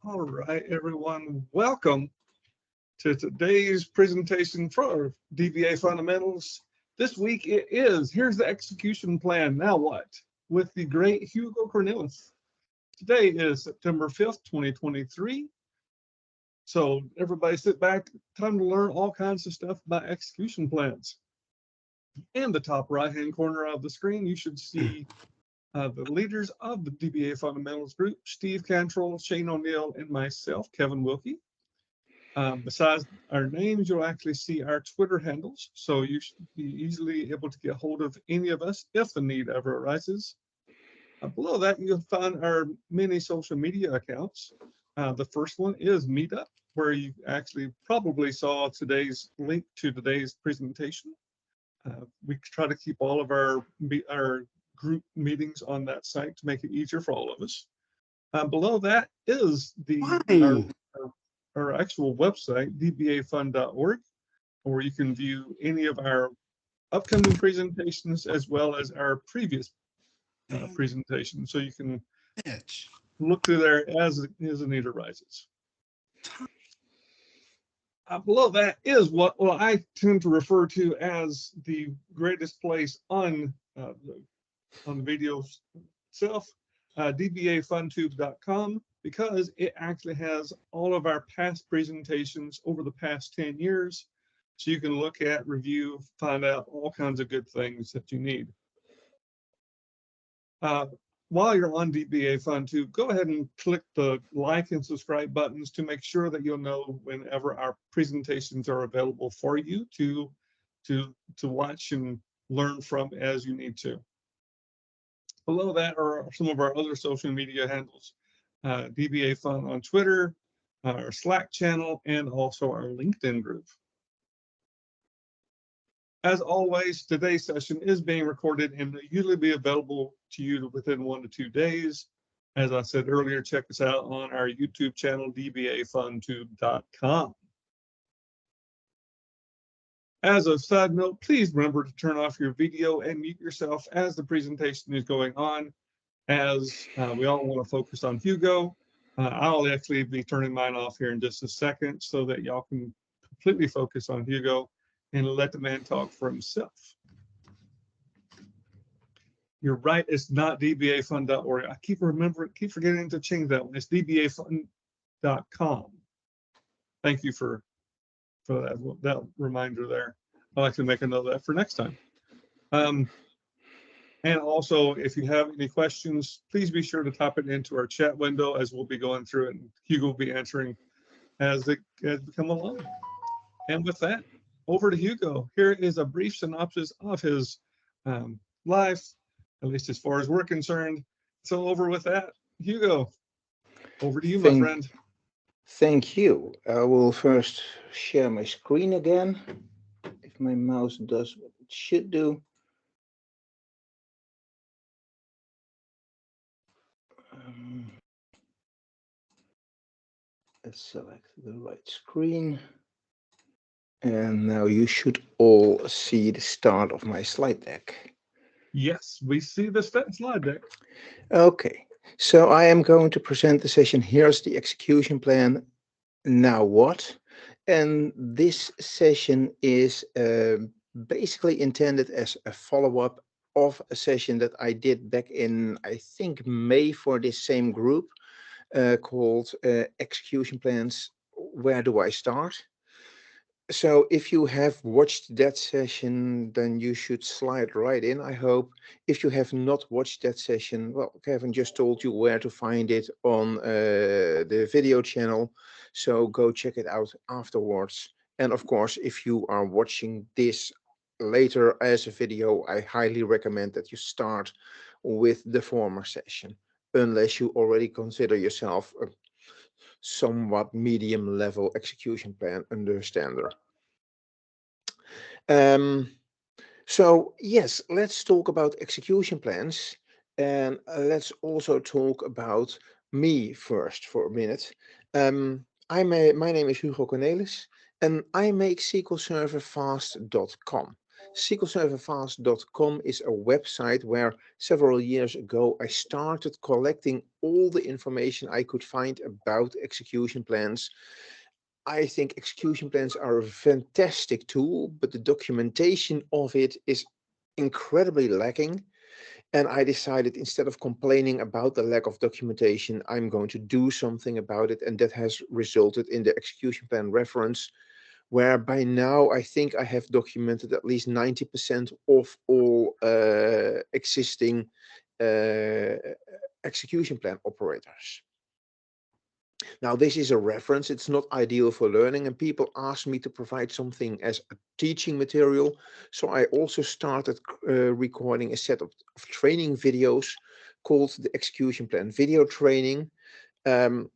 All right, everyone, welcome to today's presentation for DBA Fundamentals. This week it is, here's the execution plan, now what? With the great Hugo Kornelis. Today is September 5th, 2023. So everybody sit back, time to learn all kinds of stuff about execution plans. In the top right-hand corner of the screen, you should see the leaders of the DBA Fundamentals group, Steve Cantrell, Shane O'Neill, and myself, Kevin Wilkie. Besides our names, you'll actually see our Twitter handles, so you should be easily able to get hold of any of us if the need ever arises. Below that, you'll find our many social media accounts. The first one is Meetup, where you actually probably saw today's link to today's presentation. We try to keep all of our group meetings on that site to make it easier for all of us. Below that is our actual website, dbafund.org, where you can view any of our upcoming presentations as well as our previous presentations. So you can look through there as a need arises. Below that is what I tend to refer to as the greatest place on the video itself, dbafundtube.com, because it actually has all of our past presentations over the past 10 years. So you can look at, review, find out all kinds of good things that you need. While you're on DBA FundTube, go ahead and click the like and subscribe buttons to make sure that you'll know whenever our presentations are available for you to watch and learn from as you need to. Below that are some of our other social media handles, DBA Fund on Twitter, our Slack channel, and also our LinkedIn group. As always, today's session is being recorded and will usually be available to you within 1 to 2 days. As I said earlier, check us out on our YouTube channel, dbafundtube.com. As a side note, please remember to turn off your video and mute yourself as the presentation is going on, as we all want to focus on Hugo. I'll actually be turning mine off here in just a second so that y'all can completely focus on Hugo and let the man talk for himself. You're right, it's not dbafund.org. I keep forgetting to change that one. It's dbafund.com. Thank you for that reminder there. I'll like to make a note of that for next time. And also, if you have any questions, please be sure to type it into our chat window as we'll be going through it, and Hugo will be answering as they come along. And with that, over to Hugo. Here is a brief synopsis of his life, at least as far as we're concerned. So over with that, Hugo, over to you, my friend. Thank you. I will first share my screen again, if my mouse does what it should do. Let's select the right screen. And now you should all see the start of my slide deck. Yes, we see the slide deck. Okay, so I am going to present the session. Here's the execution plan. Now what? And this session is basically intended as a follow-up of a session that I did back in, I think, May for this same group called Execution Plans. Where do I start? So if you have watched that session, then you should slide right in, I hope. If you have not watched that session, well, Kevin just told you where to find it on the video channel. So go check it out afterwards. And of course, if you are watching this later as a video, I highly recommend that you start with the former session, unless you already consider yourself a somewhat medium level execution plan understander. So yes, let's talk about execution plans, and let's also talk about me first for a minute. My name is Hugo Kornelis, and I make SQL Server Fast.com. SQLServerFast.com is a website where several years ago I started collecting all the information I could find about execution plans. I think execution plans are a fantastic tool, but the documentation of it is incredibly lacking. And I decided, instead of complaining about the lack of documentation, I'm going to do something about it. And that has resulted in the execution plan reference, where by now I think I have documented at least 90% of all existing uh, execution plan operators. Now, this is a reference. It's not ideal for learning, and people ask me to provide something as a teaching material. So I also started recording a set of training videos called the Execution Plan Video Training, um,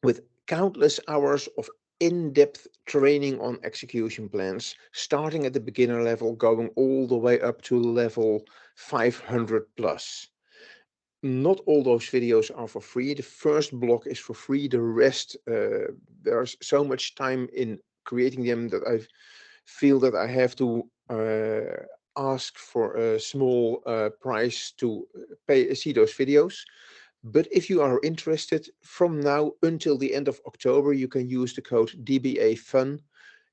with countless hours of in-depth training on execution plans, starting at the beginner level, going all the way up to level 500 plus. Not all those videos are for free. The first block is for free. The rest, there's so much time in creating them that I feel that I have to ask for a small price to see those videos. But if you are interested, from now until the end of October, you can use the code DBAFUN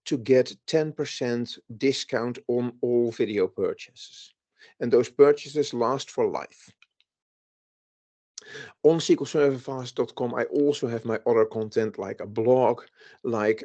to get 10% discount on all video purchases. And those purchases last for life. On SQLServerFast.com, I also have my other content, like a blog, like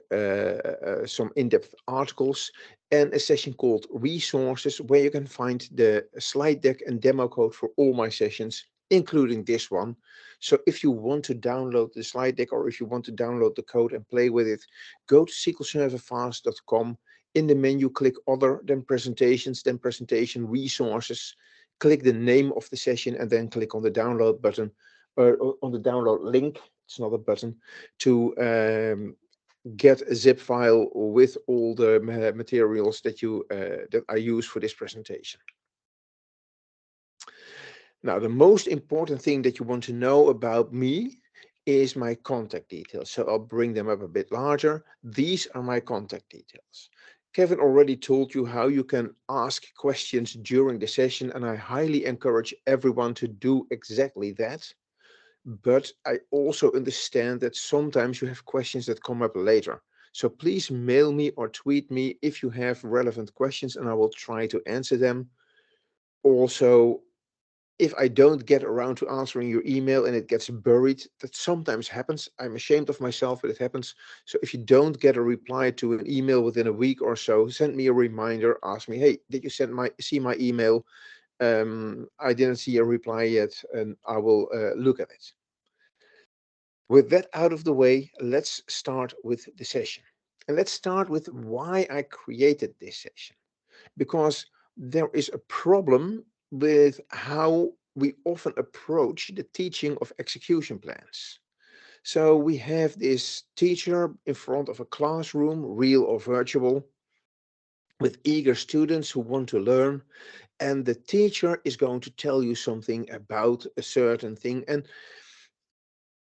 some in-depth articles, and a session called Resources, where you can find the slide deck and demo code for all my sessions, including this one. So if you want to download the slide deck, or if you want to download the code and play with it, go to SQLServerFast.com. In the menu, click Other, then Presentations, then Presentation Resources. Click the name of the session and then click on the download button, or on the download link. It's not a button, to get a zip file with all the materials that I use for this presentation. Now, the most important thing that you want to know about me is my contact details. So I'll bring them up a bit larger. These are my contact details. Kevin already told you how you can ask questions during the session, and I highly encourage everyone to do exactly that. But I also understand that sometimes you have questions that come up later. So please mail me or tweet me if you have relevant questions, and I will try to answer them. Also, if I don't get around to answering your email and it gets buried, that sometimes happens. I'm ashamed of myself, but it happens. So if you don't get a reply to an email within a week or so, send me a reminder. Ask me, hey, did you see my email? I didn't see a reply yet, and I will look at it. With that out of the way, let's start with the session. And let's start with why I created this session. Because there is a problem with how we often approach the teaching of execution plans. So we have this teacher in front of a classroom, real or virtual, with eager students who want to learn, and the teacher is going to tell you something about a certain thing. And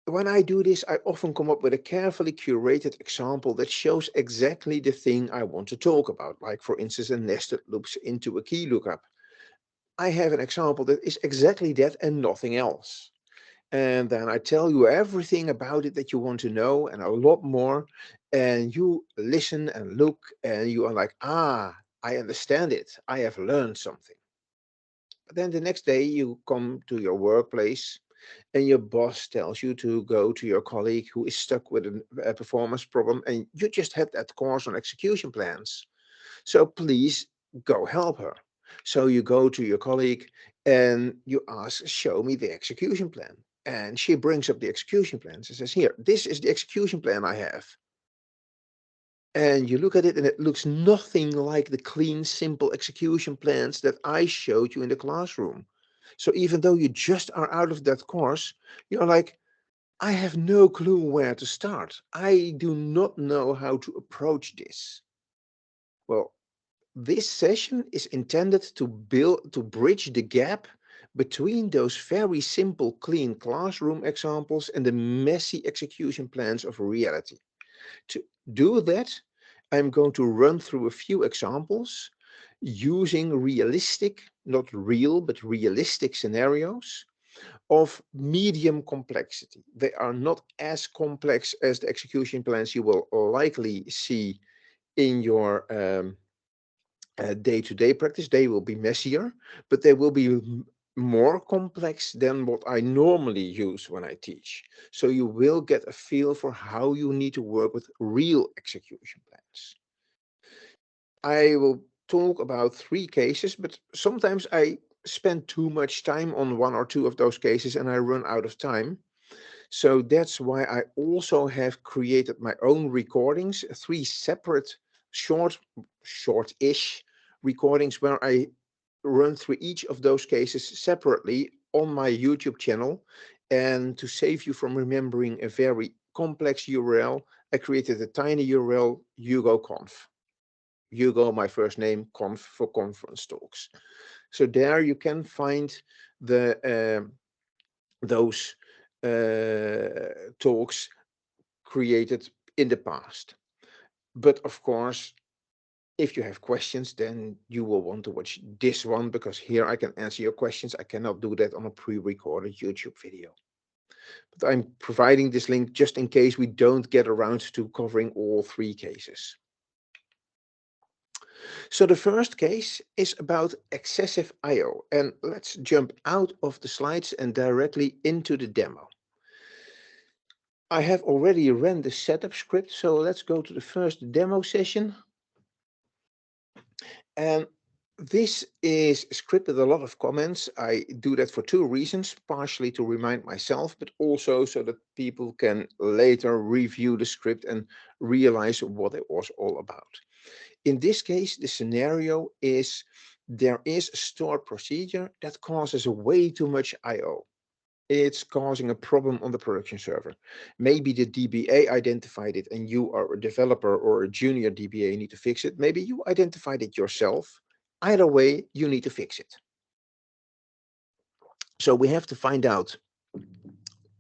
when I do this, I often come up with a carefully curated example that shows exactly the thing I want to talk about, like, for instance, a nested loops into a key lookup. I have an example that is exactly that and nothing else. And then I tell you everything about it that you want to know and a lot more. And you listen and look and you are like, ah, I understand it. I have learned something. But then the next day you come to your workplace and your boss tells you to go to your colleague who is stuck with a performance problem, and you just had that course on execution plans. So please go help her. So you go to your colleague and you ask, show me the execution plan. And she brings up the execution plans and says, here, this is the execution plan I have. And you look at it and it looks nothing like the clean, simple execution plans that I showed you in the classroom. So even though you just are out of that course, you're like, I have no clue where to start. I do not know how to approach this. Well, this session is intended to bridge the gap between those very simple, clean classroom examples and the messy execution plans of reality. To do that, I'm going to run through a few examples. using realistic, not real, but realistic scenarios of medium complexity. They are not as complex as the execution plans you will likely see in your day-to-day practice. They will be messier, but they will be more complex than what I normally use when I teach. So you will get a feel for how you need to work with real execution plans. I will talk about 3 cases, but sometimes I spend too much time on 1 or 2 of those cases and I run out of time. So that's why I also have created my own recordings, 3 separate short-ish recordings where I run through each of those cases separately on my YouTube channel. And to save you from remembering a very complex URL, I created a tiny URL, HugoConf. Hugo, my first name, conf for conference talks. So there you can find the those talks created in the past. But of course, if you have questions, then you will want to watch this one, because here I can answer your questions. I cannot do that on a pre-recorded YouTube video. But I'm providing this link just in case we don't get around to covering all 3 cases. So the first case is about excessive I/O, and let's jump out of the slides and directly into the demo. I have already ran the setup script, so let's go to the first demo session. And this is a script with a lot of comments. I do that for 2 reasons, partially to remind myself, but also so that people can later review the script and realize what it was all about. In this case, the scenario is there is a stored procedure that causes way too much I/O. It's causing a problem on the production server. Maybe the DBA identified it and you are a developer or a junior DBA need to fix it. Maybe you identified it yourself. Either way, you need to fix it. So we have to find out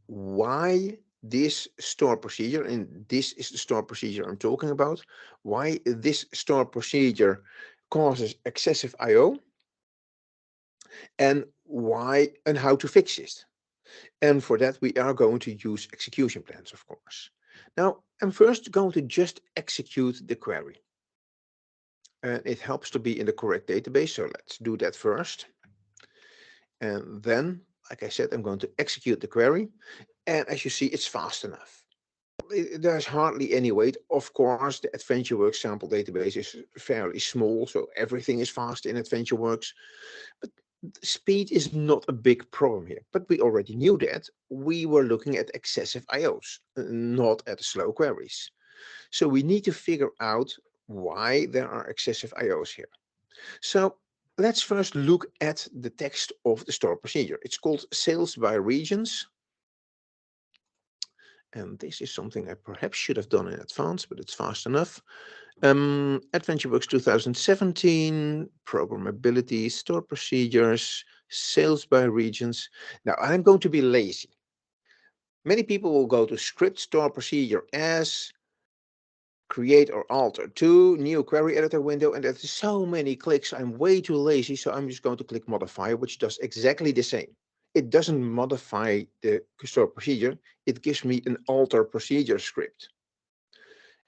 why this store procedure, and this is the store procedure I'm talking about, why this store procedure causes excessive I/O, and why and how to fix it. And for that, we are going to use execution plans, of course. Now, I'm first going to just execute the query. And it helps to be in the correct database, so let's do that first. And then, like I said, I'm going to execute the query. And as you see, it's fast enough. There's hardly any wait. Of course, the AdventureWorks sample database is fairly small, so everything is fast in AdventureWorks. But speed is not a big problem here. But we already knew that. We were looking at excessive IOs, not at slow queries. So we need to figure out why there are excessive IOs here. So let's first look at the text of the store procedure. It's called sales by regions. And this is something I perhaps should have done in advance, but it's fast enough. AdventureWorks 2017, programmability, store procedures, sales by regions. Now I'm going to be lazy. Many people will go to script store procedure as create or alter to new query editor window, and there's so many clicks. I'm way too lazy, so I'm just going to click modify, which does exactly the same. It doesn't modify the store procedure. It gives me an alter procedure script.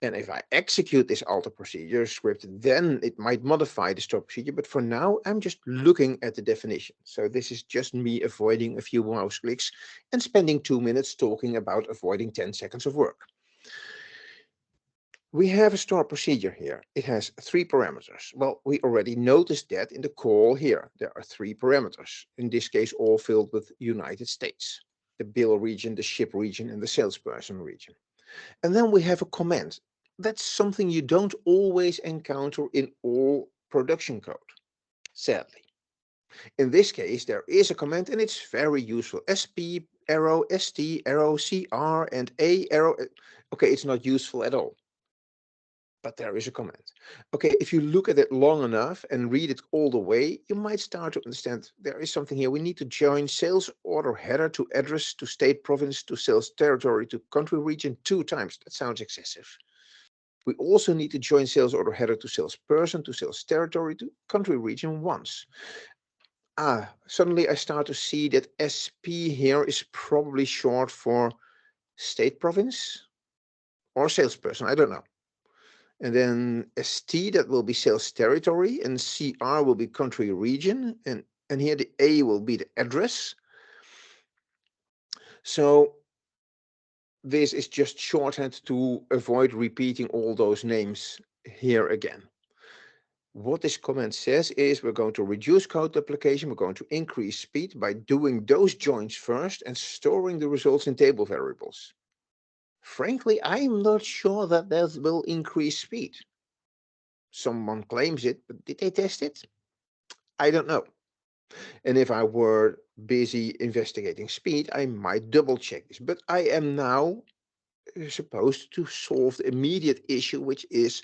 And if I execute this alter procedure script, then it might modify the store procedure. But for now, I'm just looking at the definition. So this is just me avoiding a few mouse clicks and spending 2 minutes talking about avoiding 10 seconds of work. We have a store procedure here. It has 3 parameters. Well, we already noticed that in the call here. There are 3 parameters, in this case, all filled with United States, the bill region, the ship region, and the salesperson region. And then we have a comment. That's something you don't always encounter in all production code, sadly. In this case, there is a comment, and it's very useful. SP arrow, ST arrow, CR, and A arrow. Okay, it's not useful at all, but there is a comment. Okay, if you look at it long enough and read it all the way, you might start to understand there is something here. We need to join sales order header to address to state province to sales territory to country region 2 times. That sounds excessive. We also need to join sales order header to salesperson, to sales territory, to country region once. Suddenly I start to see that SP here is probably short for state province or salesperson, I don't know. And then ST, that will be sales territory, and CR will be country region, and here the A will be the address. So this is just shorthand to avoid repeating all those names here again. What this command says is we're going to reduce code duplication, we're going to increase speed by doing those joins first and storing the results in table variables. Frankly, I'm not sure that will increase speed. Someone claims it, but did they test it? I don't know. And if I were busy investigating speed, I might double check this. But I am now supposed to solve the immediate issue, which is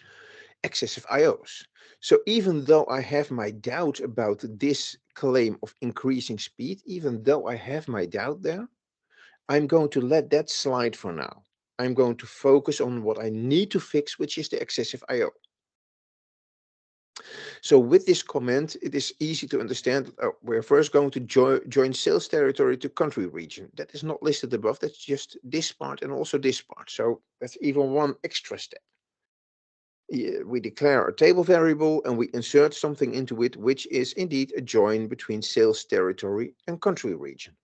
excessive IOs. So even though I have my doubt about this claim of increasing speed, even though I have my doubt there, I'm going to let that slide for now. I'm going to focus on what I need to fix, which is the excessive IO. So with this comment, it is easy to understand. We're first going to join sales territory to country region. That is not listed above. That's just this part and also this part. So that's even one extra step. We declare a table variable and we insert something into it, which is indeed a join between sales territory and country region.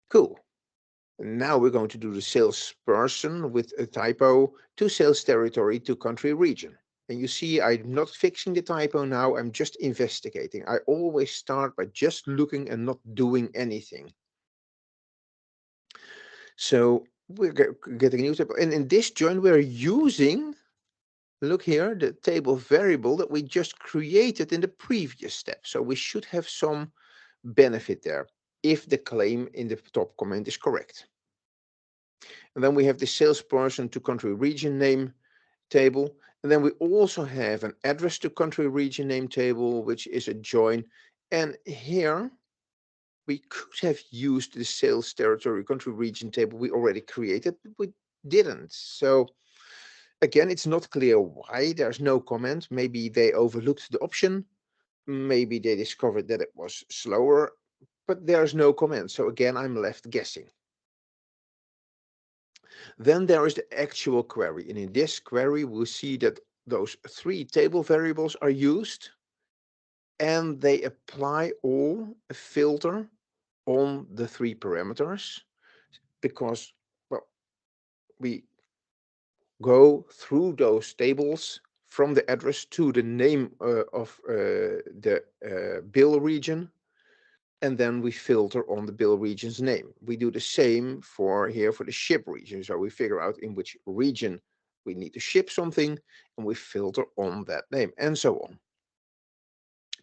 Cool. Now we're going to do the salesperson with a typo to sales territory to country region. And you see, I'm not fixing the typo now, I'm just investigating. I always start by just looking and not doing anything. So we're getting a new table. And in this join, we're using, look here, the table variable that we just created in the previous step. So we should have some benefit there if the claim in the top comment is correct. And then we have the salesperson to country region name table. And then we also have an address to country region name table, which is a join. And here we could have used the sales territory country region table we already created, but we didn't. So again, it's not clear why there's no comment. Maybe they overlooked the option. Maybe they discovered that it was slower, but there's no comment. So again, I'm left guessing. Then there is the actual query. And in this query, we'll see that those three table variables are used and they apply all a filter on the three parameters because, well, we go through those tables from the address to the name of the bill region, and then we filter on the bill region's name. We do the same for here for the ship region. So we figure out in which region we need to ship something, and we filter on that name, and so on.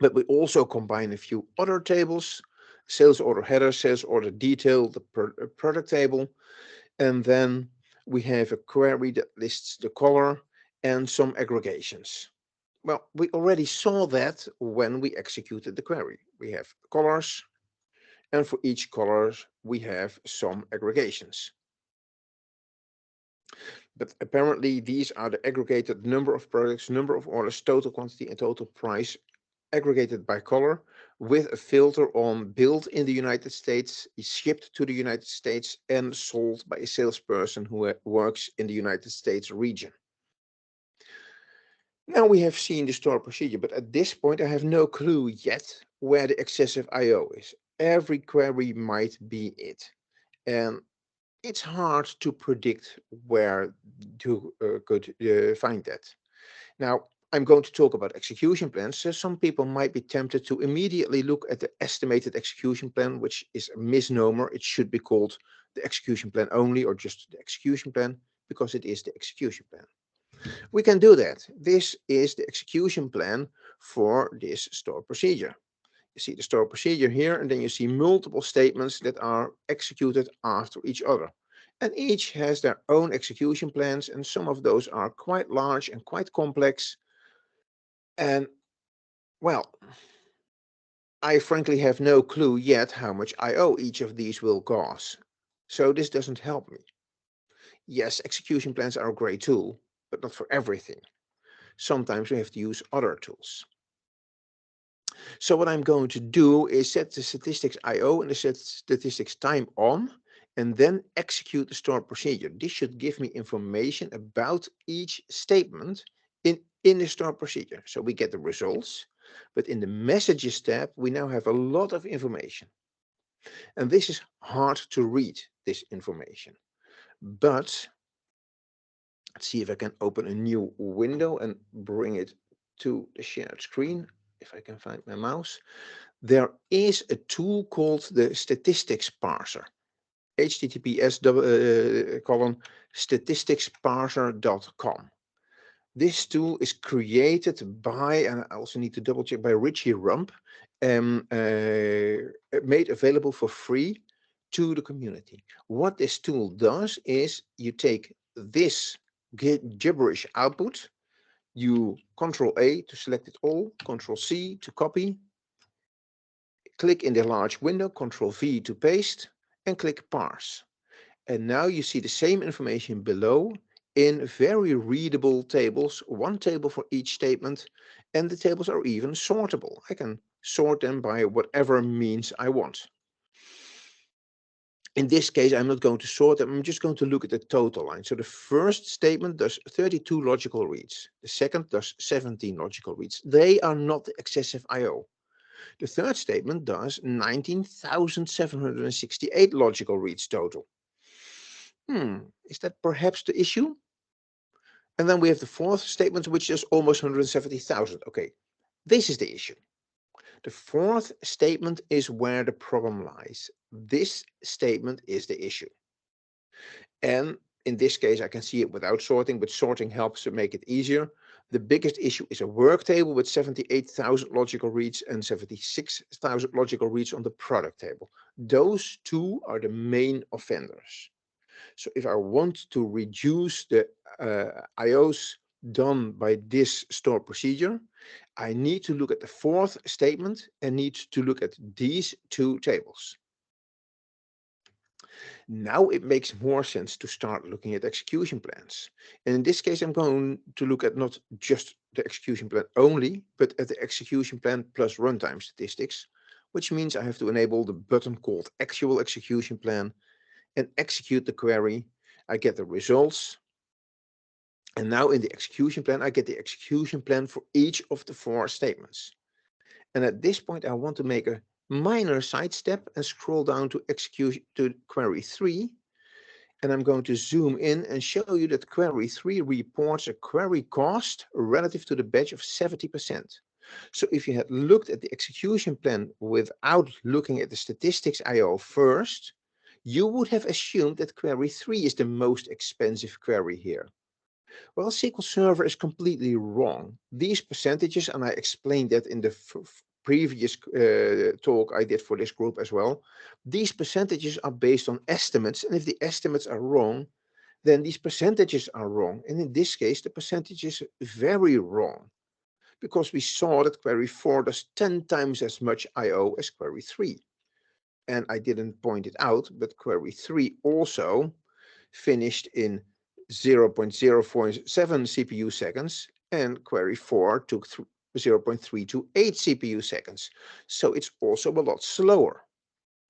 But we also combine a few other tables, sales order header, sales order detail, the product table, and then we have a query that lists the color and some aggregations. Well, we already saw that when we executed the query. We have colors, and for each color we have some aggregations. But apparently these are the aggregated number of products, number of orders, total quantity, and total price aggregated by color with a filter on built in the United States, shipped to the United States, and sold by a salesperson who works in the United States region. Now we have seen the store procedure, but at this point I have no clue yet where the excessive IO is. Every query might be it. And it's hard to predict where to could find that. Now, I'm going to talk about execution plans. So some people might be tempted to immediately look at the estimated execution plan, which is a misnomer. It should be called the execution plan only or just the execution plan because it is the execution plan. We can do that. This is the execution plan for this store procedure. You see the store procedure here, and then you see multiple statements that are executed after each other. And each has their own execution plans, and some of those are quite large and quite complex. And, well, I frankly have no clue yet how much I/O each of these will cause. So this doesn't help me. Yes, execution plans are a great tool, but not for everything. Sometimes we have to use other tools. So what I'm going to do is set the statistics IO and the statistics time on, and then execute the stored procedure. This should give me information about each statement in the stored procedure. So we get the results, but in the messages tab, we now have a lot of information. And this is hard to read, this information. But let's see if I can open a new window and bring it to the shared screen, if I can find my mouse. There is a tool called the statistics parser. https://statisticsparser.com. This tool is created by, and I also need to double check, by Richie Rump, made available for free to the community. What this tool does is you take this gibberish output, you Control A to select it all, Control C to copy, click in the large window, Control V to paste, and click parse. And now you see the same information below in very readable tables, one table for each statement, and the tables are even sortable. I can sort them by whatever means I want. In this case, I'm not going to sort them, I'm just going to look at the total line. So the first statement does 32 logical reads. The second does 17 logical reads. They are not excessive I/O. The third statement does 19,768 logical reads total. Is that perhaps the issue? And then we have the fourth statement, which is almost 170,000. Okay, this is the issue. The fourth statement is where the problem lies. This statement is the issue. And in this case, I can see it without sorting, but sorting helps to make it easier. The biggest issue is a work table with 78,000 logical reads and 76,000 logical reads on the product table. Those two are the main offenders. So if I want to reduce the IOs done by this stored procedure, I need to look at the fourth statement and need to look at these two tables. Now it makes more sense to start looking at execution plans. And in this case, I'm going to look at not just the execution plan only, but at the execution plan plus runtime statistics, which means I have to enable the button called actual execution plan and execute the query. I get the results. And now in the execution plan, I get the execution plan for each of the four statements. And at this point, I want to make a minor sidestep and scroll down to execute to query 3. And I'm going to zoom in and show you that query 3 reports a query cost relative to the batch of 70%. So if you had looked at the execution plan without looking at the statistics IO first, you would have assumed that query 3 is the most expensive query here. Well, SQL Server is completely wrong. These percentages, and I explained that in the previous talk I did for this group as well, these percentages are based on estimates, and if the estimates are wrong, then these percentages are wrong. And in this case, the percentage is very wrong, because we saw that query 4 does 10 times as much IO as query 3. And I didn't point it out, but query 3 also finished in 0.047 CPU seconds, and query 4 took 0.328 CPU seconds. So it's also a lot slower.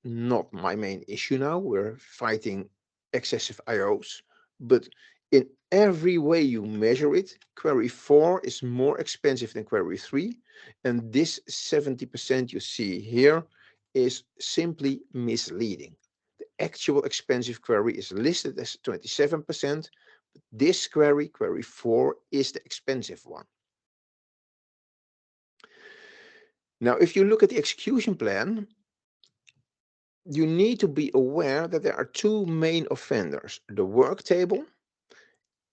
Not my main issue now. We're fighting excessive IOs, but in every way you measure it, query 4 is more expensive than query 3, and this 70% you see here is simply misleading. The actual expensive query is listed as 27%, but this query, query 4, is the expensive one. Now, if you look at the execution plan, you need to be aware that there are two main offenders, the work table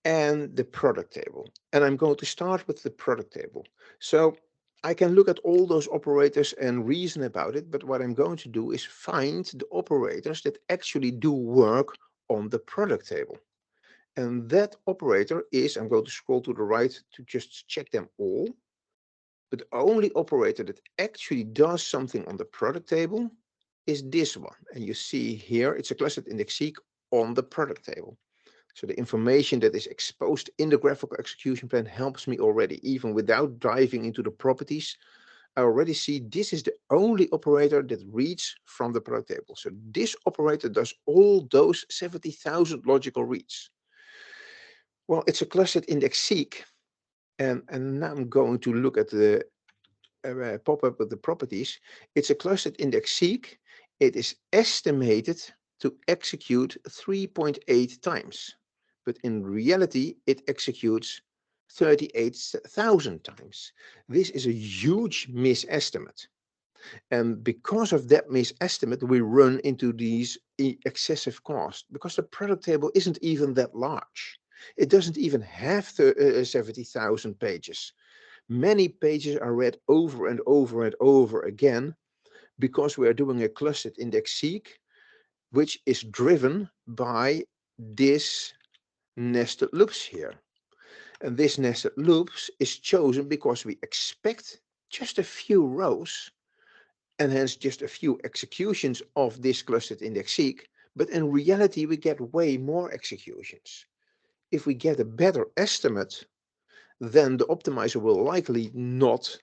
and the product table. And I'm going to start with the product table. So I can look at all those operators and reason about it, but what I'm going to do is find the operators that actually do work on the product table. And that operator is, I'm going to scroll to the right to just check them all, but the only operator that actually does something on the product table is this one. And you see here, it's a clustered index seek on the product table. So the information that is exposed in the graphical execution plan helps me already, even without diving into the properties. I already see this is the only operator that reads from the product table. So this operator does all those 70,000 logical reads. Well, it's a clustered index seek. And now I'm going to look at the pop-up with the properties. It's a clustered index seek. It is estimated to execute 3.8 times, but in reality, it executes 38,000 times. This is a huge misestimate. And because of that misestimate, we run into these excessive costs because the product table isn't even that large. It doesn't even have 70,000 pages. Many pages are read over and over and over again because we are doing a clustered index seek, which is driven by this nested loops here. And this nested loops is chosen because we expect just a few rows and hence just a few executions of this clustered index seek, but in reality we get way more executions. If we get a better estimate, then the optimizer will likely not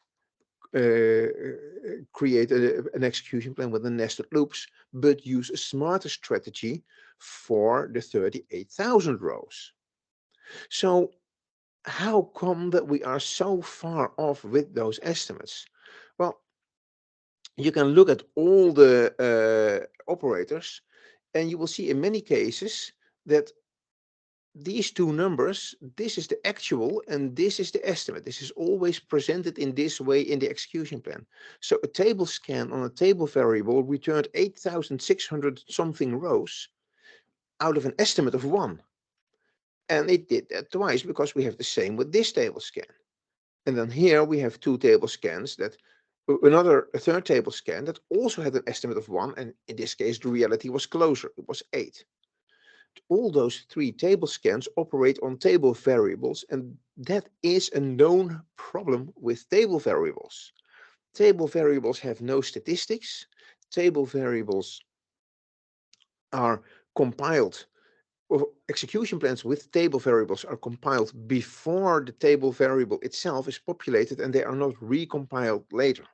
create an execution plan with the nested loops, but use a smarter strategy for the 38,000 rows. So how come that we are so far off with those estimates? Well, you can look at all the operators, and you will see in many cases that these two numbers, this is the actual and this is the estimate. This is always presented in this way in the execution plan. So a table scan on a table variable returned 8,600 something rows out of an estimate of 1. And it did that twice because we have the same with this table scan. And then here we have two table scans that a third table scan that also had an estimate of 1, and in this case the reality was closer, it was 8. All those three table scans operate on table variables, and that is a known problem with table variables. Table variables have no statistics. Table variables are compiled, or execution plans with table variables are compiled before the table variable itself is populated, and they are not recompiled later.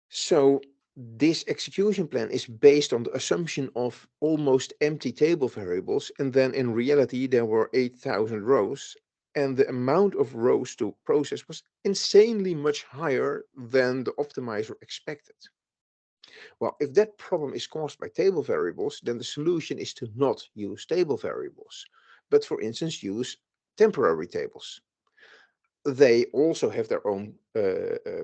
So this execution plan is based on the assumption of almost empty table variables, and then in reality there were 8,000 rows, and the amount of rows to process was insanely much higher than the optimizer expected. Well, if that problem is caused by table variables, then the solution is to not use table variables, but for instance use temporary tables. They also have their own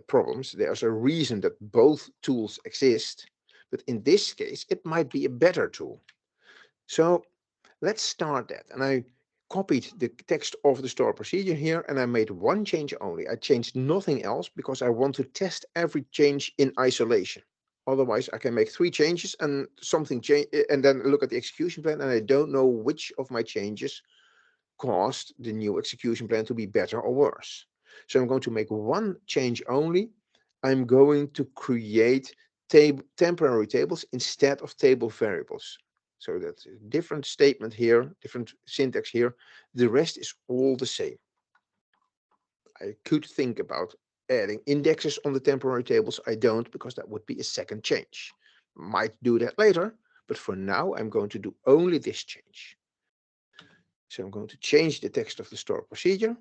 problems. There's a reason that both tools exist, but in this case, it might be a better tool. So let's start that. And I copied the text of the store procedure here, and I made one change only. I changed nothing else because I want to test every change in isolation. Otherwise, I can make 3 changes and something change, and then look at the execution plan, and I don't know which of my changes caused the new execution plan to be better or worse. So I'm going to make one change only. I'm going to create temporary tables instead of table variables. So that's a different statement here, different syntax here. The rest is all the same. I could think about adding indexes on the temporary tables. I don't, because that would be a second change. Might do that later, but for now I'm going to do only this change. So I'm going to change the text of the store procedure,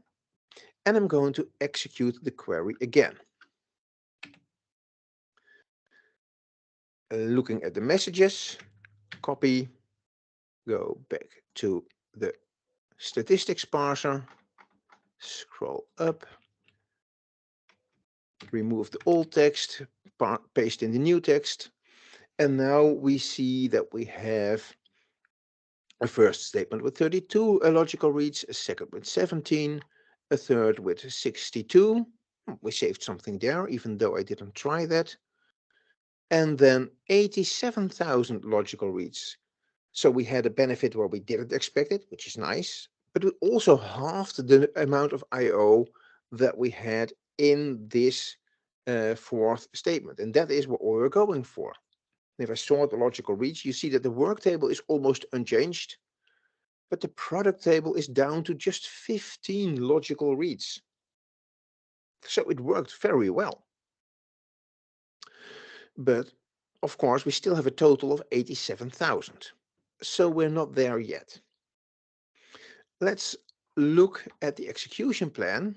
and I'm going to execute the query again. Looking at the messages, copy, go back to the statistics parser, scroll up, remove the old text, paste in the new text, and now we see that we have a first statement with 32 logical reads, a second with 17, a third with 62. We saved something there, even though I didn't try that. And then 87,000 logical reads. So we had a benefit where we didn't expect it, which is nice, but we also halved the amount of I/O that we had in this fourth statement, and that is what we were going for. If I sort the logical reads, you see that the work table is almost unchanged. but the product table is down to just 15 logical reads. So it worked very well. But of course, we still have a total of 87,000. So we're not there yet. Let's look at the execution plan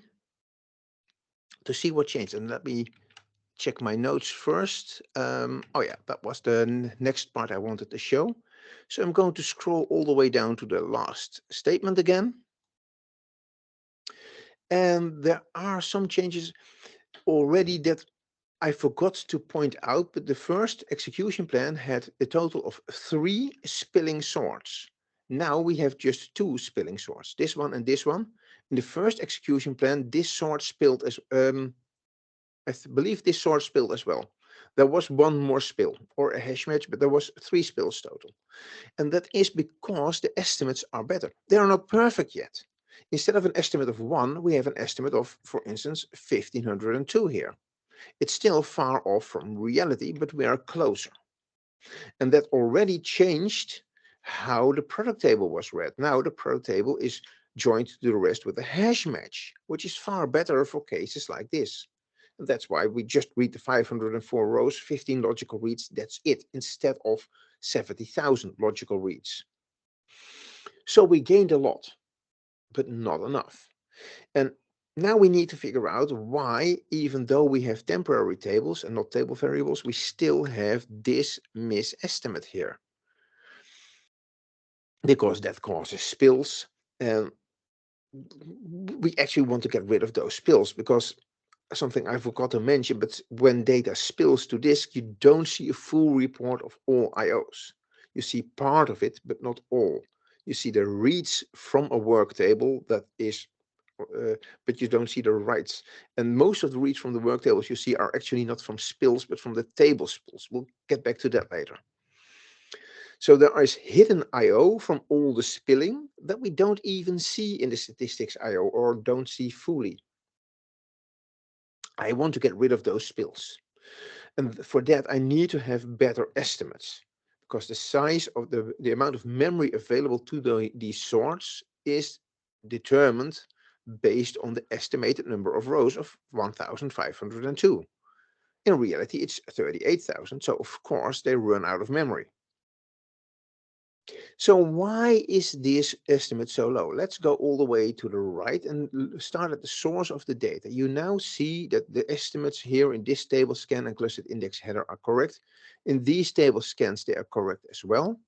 to see what changed. And let me check my notes first. Oh yeah, that was the next part I wanted to show. So I'm going to scroll all the way down to the last statement again. And there are some changes already that I forgot to point out, but the first execution plan had a total of 3 spilling swords. Now we have just 2 spilling swords, this one and this one. In the first execution plan, this sword spilled as I believe this sword spilled as well. There was one more spill or a hash match, but there was 3 spills total. And that is because the estimates are better. They are not perfect yet. Instead of an estimate of 1, we have an estimate of, for instance, 1502 here. It's still far off from reality, but we are closer. And that already changed how the product table was read. Now the product table is joined to the rest with a hash match, which is far better for cases like this. And that's why we just read the 504 rows, 15 logical reads, that's it, instead of 70,000 logical reads. So we gained a lot, but not enough. And now we need to figure out why, even though we have temporary tables and not table variables, we still have this misestimate here. Because that causes spills. And we actually want to get rid of those spills, because something I forgot to mention, but when data spills to disk, you don't see a full report of all IOs. You see part of it, but not all. You see the reads from a work table that is but you don't see the writes. And most of the reads from the work tables you see are actually not from spills, but from the table spills. We'll get back to that later. So there is hidden IO from all the spilling that we don't even see in the statistics IO or don't see fully. I want to get rid of those spills. And for that, I need to have better estimates, because the size of the amount of memory available to these sorts is determined based on the estimated number of rows of 1,502. In reality, it's 38,000, so of course they run out of memory. So why is this estimate so low? Let's go all the way to the right and start at the source of the data. You now see that the estimates here in this table scan and clustered index header are correct. In these table scans, they are correct as well.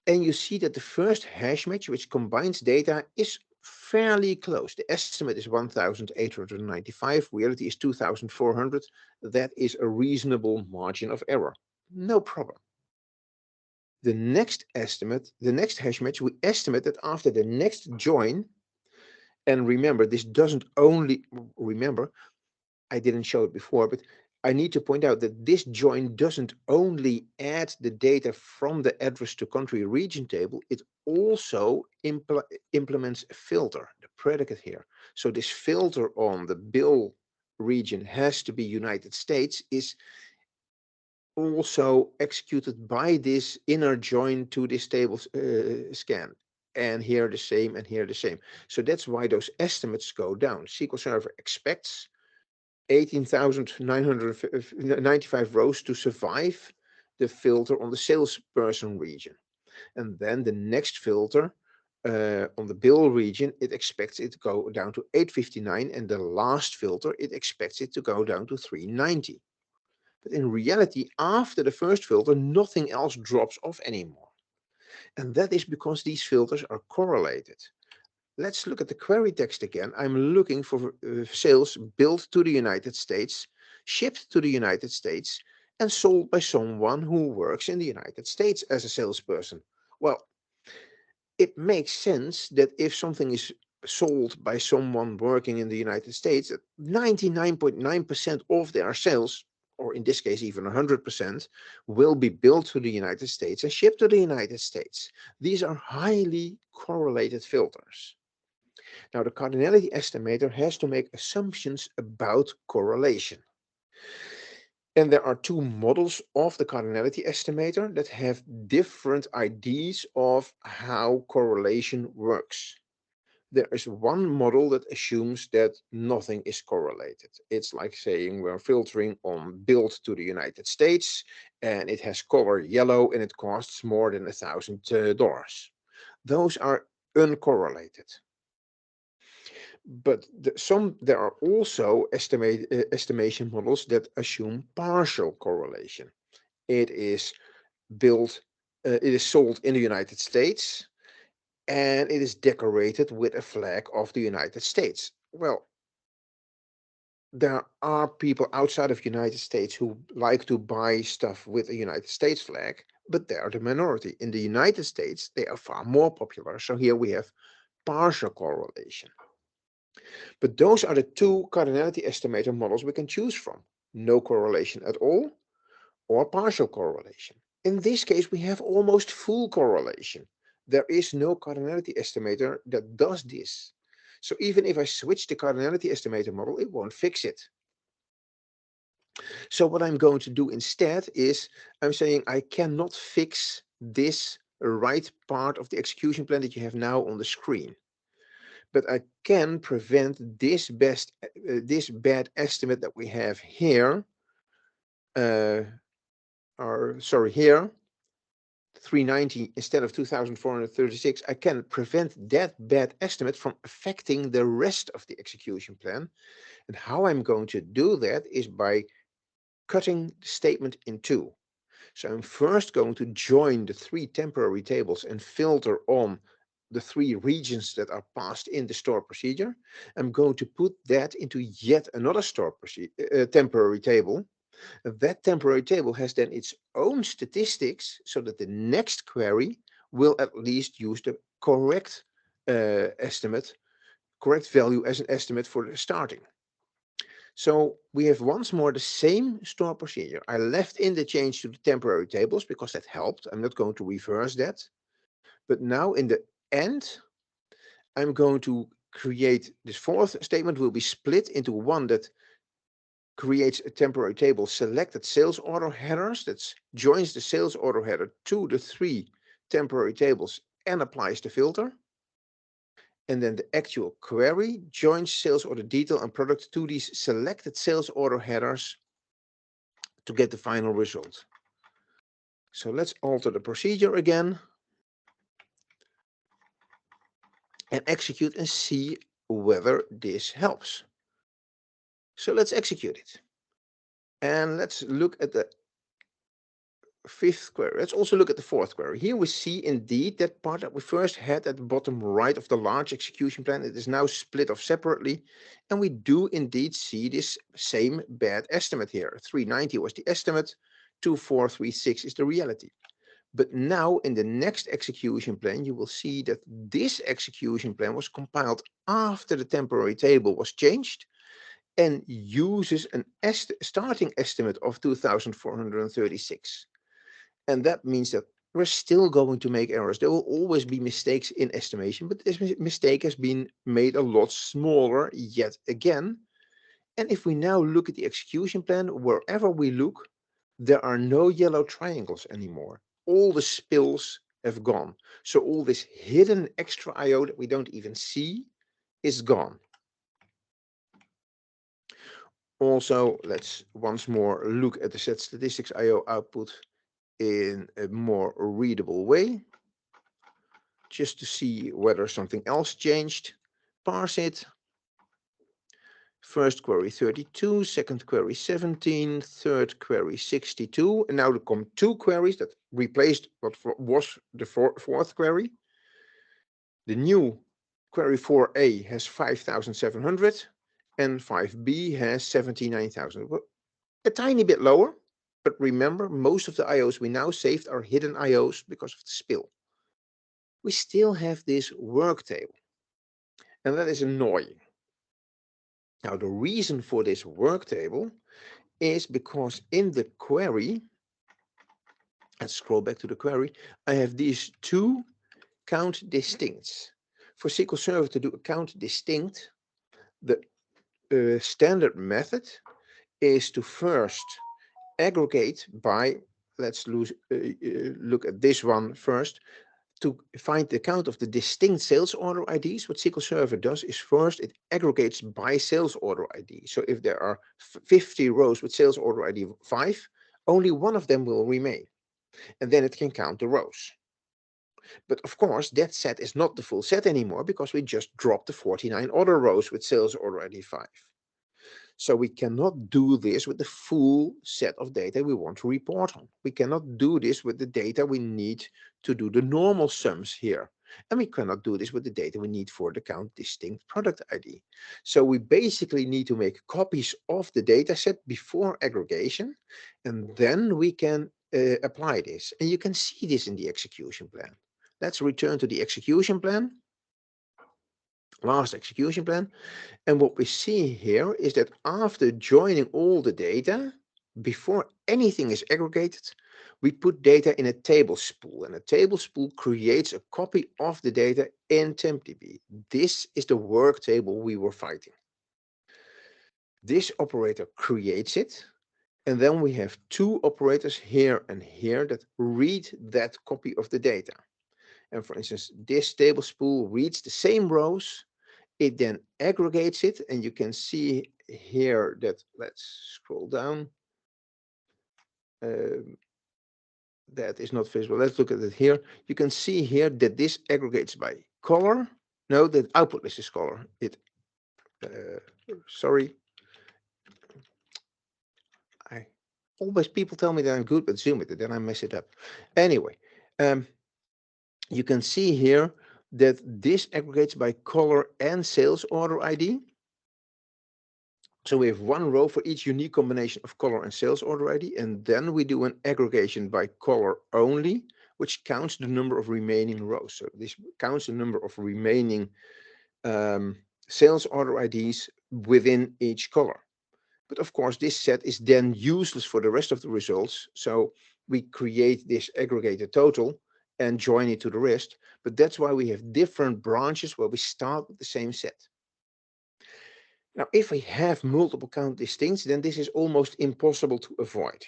And you see that the first hash match, which combines data, is fairly close. The estimate is 1,895, reality is 2,400. That is a reasonable margin of error. No problem. The next estimate, the next hash match, we estimate that after the next join, and remember, this doesn't only, remember, I didn't show it before, but I need to point out that this join doesn't only add the data from the address to country region table, it also implements a filter, the predicate here. So this filter on the bill region has to be United States is also executed by this inner join to this table scan. And here the same, and here the same. So that's why those estimates go down. SQL Server expects 18,995 rows to survive the filter on the salesperson region. And then the next filter on the bill region, it expects it to go down to 859. And the last filter, it expects it to go down to 390. But in reality, after the first filter, nothing else drops off anymore. And that is because these filters are correlated. Let's look at the query text again. I'm looking for sales built to the United States, shipped to the United States, and sold by someone who works in the United States as a salesperson. Well, it makes sense that if something is sold by someone working in the United States, 99.9% of their sales, or in this case even 100%, will be billed to the United States and shipped to the United States. These are highly correlated filters. Now, the cardinality estimator has to make assumptions about correlation. And there are two models of the cardinality estimator that have different ideas of how correlation works. There is one model that assumes that nothing is correlated. It's like saying we're filtering on build to the United States and it has color yellow and it costs more than $1,000. Those are uncorrelated. But there are also estimation models that assume partial correlation. It is it is sold in the United States and it is decorated with a flag of the United States. Well, there are people outside of the United States who like to buy stuff with a United States flag, but they are the minority. In the United States, they are far more popular. So here we have partial correlation. But those are the two cardinality estimator models we can choose from. No correlation at all or partial correlation. In this case, we have almost full correlation. There is no cardinality estimator that does this. So even if I switch the cardinality estimator model, it won't fix it. So what I'm going to do instead is I'm saying I cannot fix this right part of the execution plan that you have now on the screen. But I can prevent this bad estimate that we have here, here, 390 instead of 2,436. I can prevent that bad estimate from affecting the rest of the execution plan. And how I'm going to do that is by cutting the statement in two. So I'm first going to join the three temporary tables and filter on the three regions that are passed in the store procedure. I'm going to put that into yet another temporary table. That temporary table has then its own statistics so that the next query will at least use the correct correct value as an estimate for the starting. So we have once more the same store procedure. I left in the change to the temporary tables because that helped. I'm not going to reverse that. But now in the end, I'm going to create this fourth statement will be split into one that creates a temporary table selected sales order headers that joins the sales order header to the three temporary tables and applies the filter. And then the actual query joins sales order detail and product to these selected sales order headers to get the final result. So let's alter the procedure again and execute and see whether this helps. So let's execute it. And let's look at the fifth query. Let's also look at the fourth query. Here we see indeed that part that we first had at the bottom right of the large execution plan. It is now split off separately. And we do indeed see this same bad estimate here. 390 was the estimate, 2436 is the reality. But now in the next execution plan, you will see that this execution plan was compiled after the temporary table was changed and uses an starting estimate of 2,436. And that means that we're still going to make errors. There will always be mistakes in estimation, but this mistake has been made a lot smaller yet again. And if we now look at the execution plan, wherever we look, there are no yellow triangles anymore. All the spills have gone. So all this hidden extra IO that we don't even see is gone. Also, let's once more look at the set statistics IO output in a more readable way, just to see whether something else changed. Parse it. First query 32, second query 17, third query 62, and now there come two queries that replaced what was the fourth query. The new query 4a has 5,700 and 5b has 79,000. A tiny bit lower, but remember, most of the IOs we now saved are hidden IOs because of the spill. We still have this work table, and that is annoying. Now, the reason for this work table is because in the query, let's scroll back to the query, I have these two count distincts. For SQL Server to do a count distinct, the standard method is to first aggregate by, look at this one first. To find the count of the distinct sales order IDs, what SQL Server does is first it aggregates by sales order ID. So if there are 50 rows with sales order ID 5, only one of them will remain. And then it can count the rows. But of course, that set is not the full set anymore because we just dropped the 49 other rows with sales order ID 5. So we cannot do this with the full set of data we want to report on. We cannot do this with the data we need to do the normal sums here. And we cannot do this with the data we need for the count distinct product ID. So we basically need to make copies of the data set before aggregation, and then we can apply this. And you can see this in the execution plan. Let's return to the execution plan, last execution plan. And what we see here is that after joining all the data, before anything is aggregated, we put data in a table spool, and a table spool creates a copy of the data in TempDB. This is the work table we were fighting. This operator creates it, and then we have two operators here and here that read that copy of the data. And for instance, this table spool reads the same rows. It then aggregates it, and you can see here that, let's scroll down. That is not visible. Let's look at it here. You can see here that this aggregates by color. No, the output list is color. Sorry. Always people tell me that I'm good, but zoom it, then I mess it up. Anyway, you can see here that this aggregates by color and sales order ID. So we have one row for each unique combination of color and sales order ID, and then we do an aggregation by color only, which counts the number of remaining rows. So this counts the number of remaining sales order IDs within each color. But of course, this set is then useless for the rest of the results. So we create this aggregated total and join it to the rest. But that's why we have different branches where we start with the same set. Now, if we have multiple count distincts, then this is almost impossible to avoid.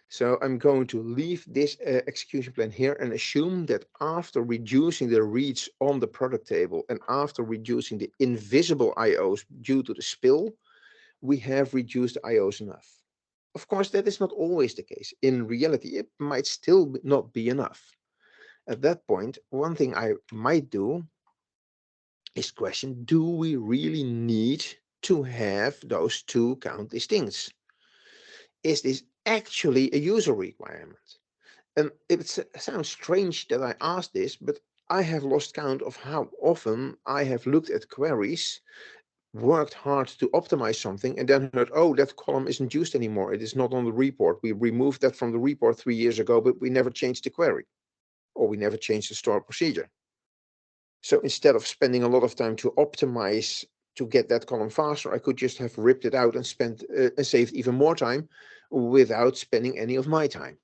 So I'm going to leave this execution plan here and assume that after reducing the reads on the product table and after reducing the invisible IOs due to the spill, we have reduced the IOs enough. Of course, that is not always the case. In reality, it might still not be enough. At that point, one thing I might do is question, do we really need to have those two count distincts? Is this actually a user requirement? And it sounds strange that I asked this, but I have lost count of how often I have looked at queries, worked hard to optimize something, and then heard, oh, that column isn't used anymore. It is not on the report. We removed that from the report 3 years ago, but we never changed the query, or we never changed the store procedure. So instead of spending a lot of time to optimize to get that column faster, I could just have ripped it out and saved even more time without spending any of my time.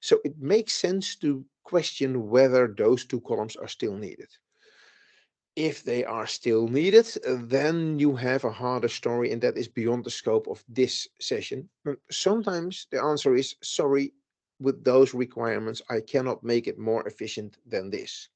So it makes sense to question whether those two columns are still needed. If they are still needed, then you have a harder story, and that is beyond the scope of this session. Sometimes the answer is, sorry, with those requirements, I cannot make it more efficient than this.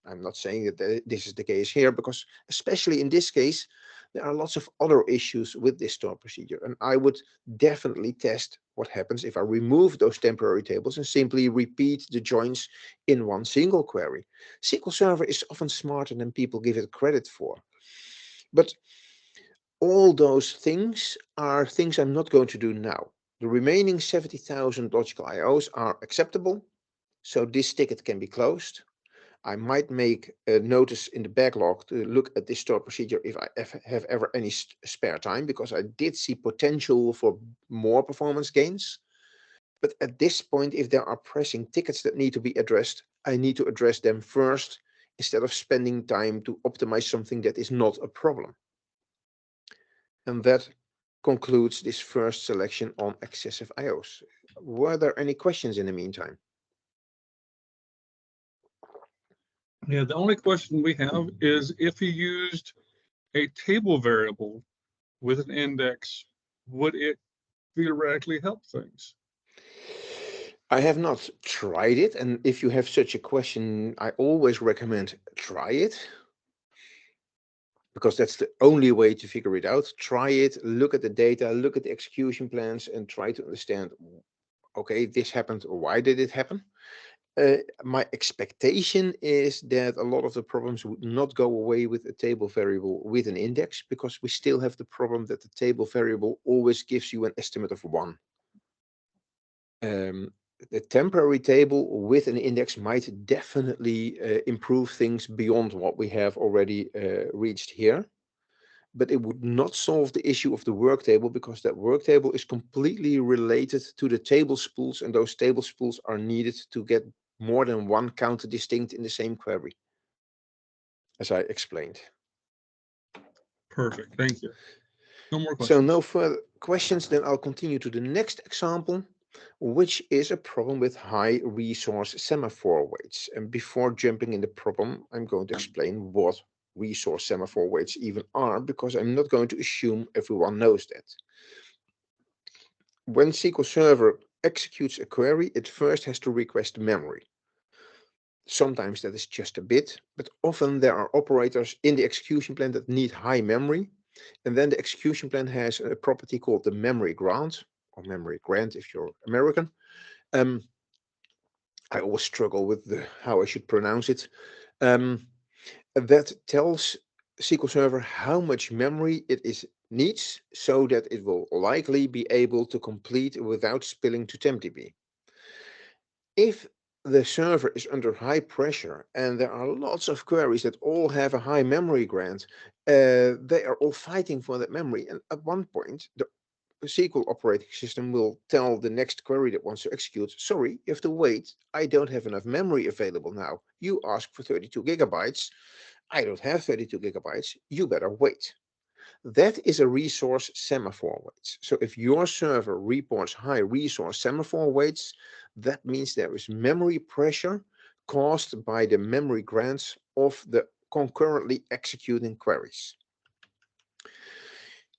I'm not saying that this is the case here, because especially in this case, there are lots of other issues with this store procedure. And I would definitely test what happens if I remove those temporary tables and simply repeat the joins in one single query. SQL Server is often smarter than people give it credit for. But all those things are things I'm not going to do now. The remaining 70,000 logical IOs are acceptable, so this ticket can be closed. I might make a notice in the backlog to look at this store procedure if I have ever any spare time, because I did see potential for more performance gains. But at this point, if there are pressing tickets that need to be addressed, I need to address them first instead of spending time to optimize something that is not a problem. And that concludes this first selection on excessive IOs. Were there any questions in the meantime? Yeah, the only question we have is if you used a table variable with an index, would it theoretically help things? I have not tried it, and if you have such a question, I always recommend try it because that's the only way to figure it out. Try it, look at the data, look at the execution plans, and try to understand, okay, this happened, why did it happen? My expectation is that a lot of the problems would not go away with a table variable with an index, because we still have the problem that the table variable always gives you an estimate of 1. The temporary table with an index might definitely improve things beyond what we have already reached here, but it would not solve the issue of the work table, because that work table is completely related to the table spools, and those table spools are needed to get more than one count distinct in the same query, as I explained. Perfect. Thank you. No more So questions. no further questions, then I'll continue to the next example, which is a problem with high resource semaphore weights. And before jumping in the problem, I'm going to explain what resource semaphore weights even are, because I'm not going to assume everyone knows that. When SQL Server executes a query, it first has to request memory. Sometimes that is just a bit, but often there are operators in the execution plan that need high memory. And then the execution plan has a property called the memory grant, or memory grant if you're American. I always struggle with how I should pronounce it. That tells SQL Server how much memory it needs, so that it will likely be able to complete without spilling to TempDB. If the server is under high pressure and there are lots of queries that all have a high memory grant, they are all fighting for that memory. And at one point, the SQL operating system will tell the next query that wants to execute, sorry, you have to wait. I don't have enough memory available now. You asked for 32 gigabytes. I don't have 32 gigabytes. You better wait. That is a resource semaphore weights. So if your server reports high resource semaphore weights, that means there is memory pressure caused by the memory grants of the concurrently executing queries.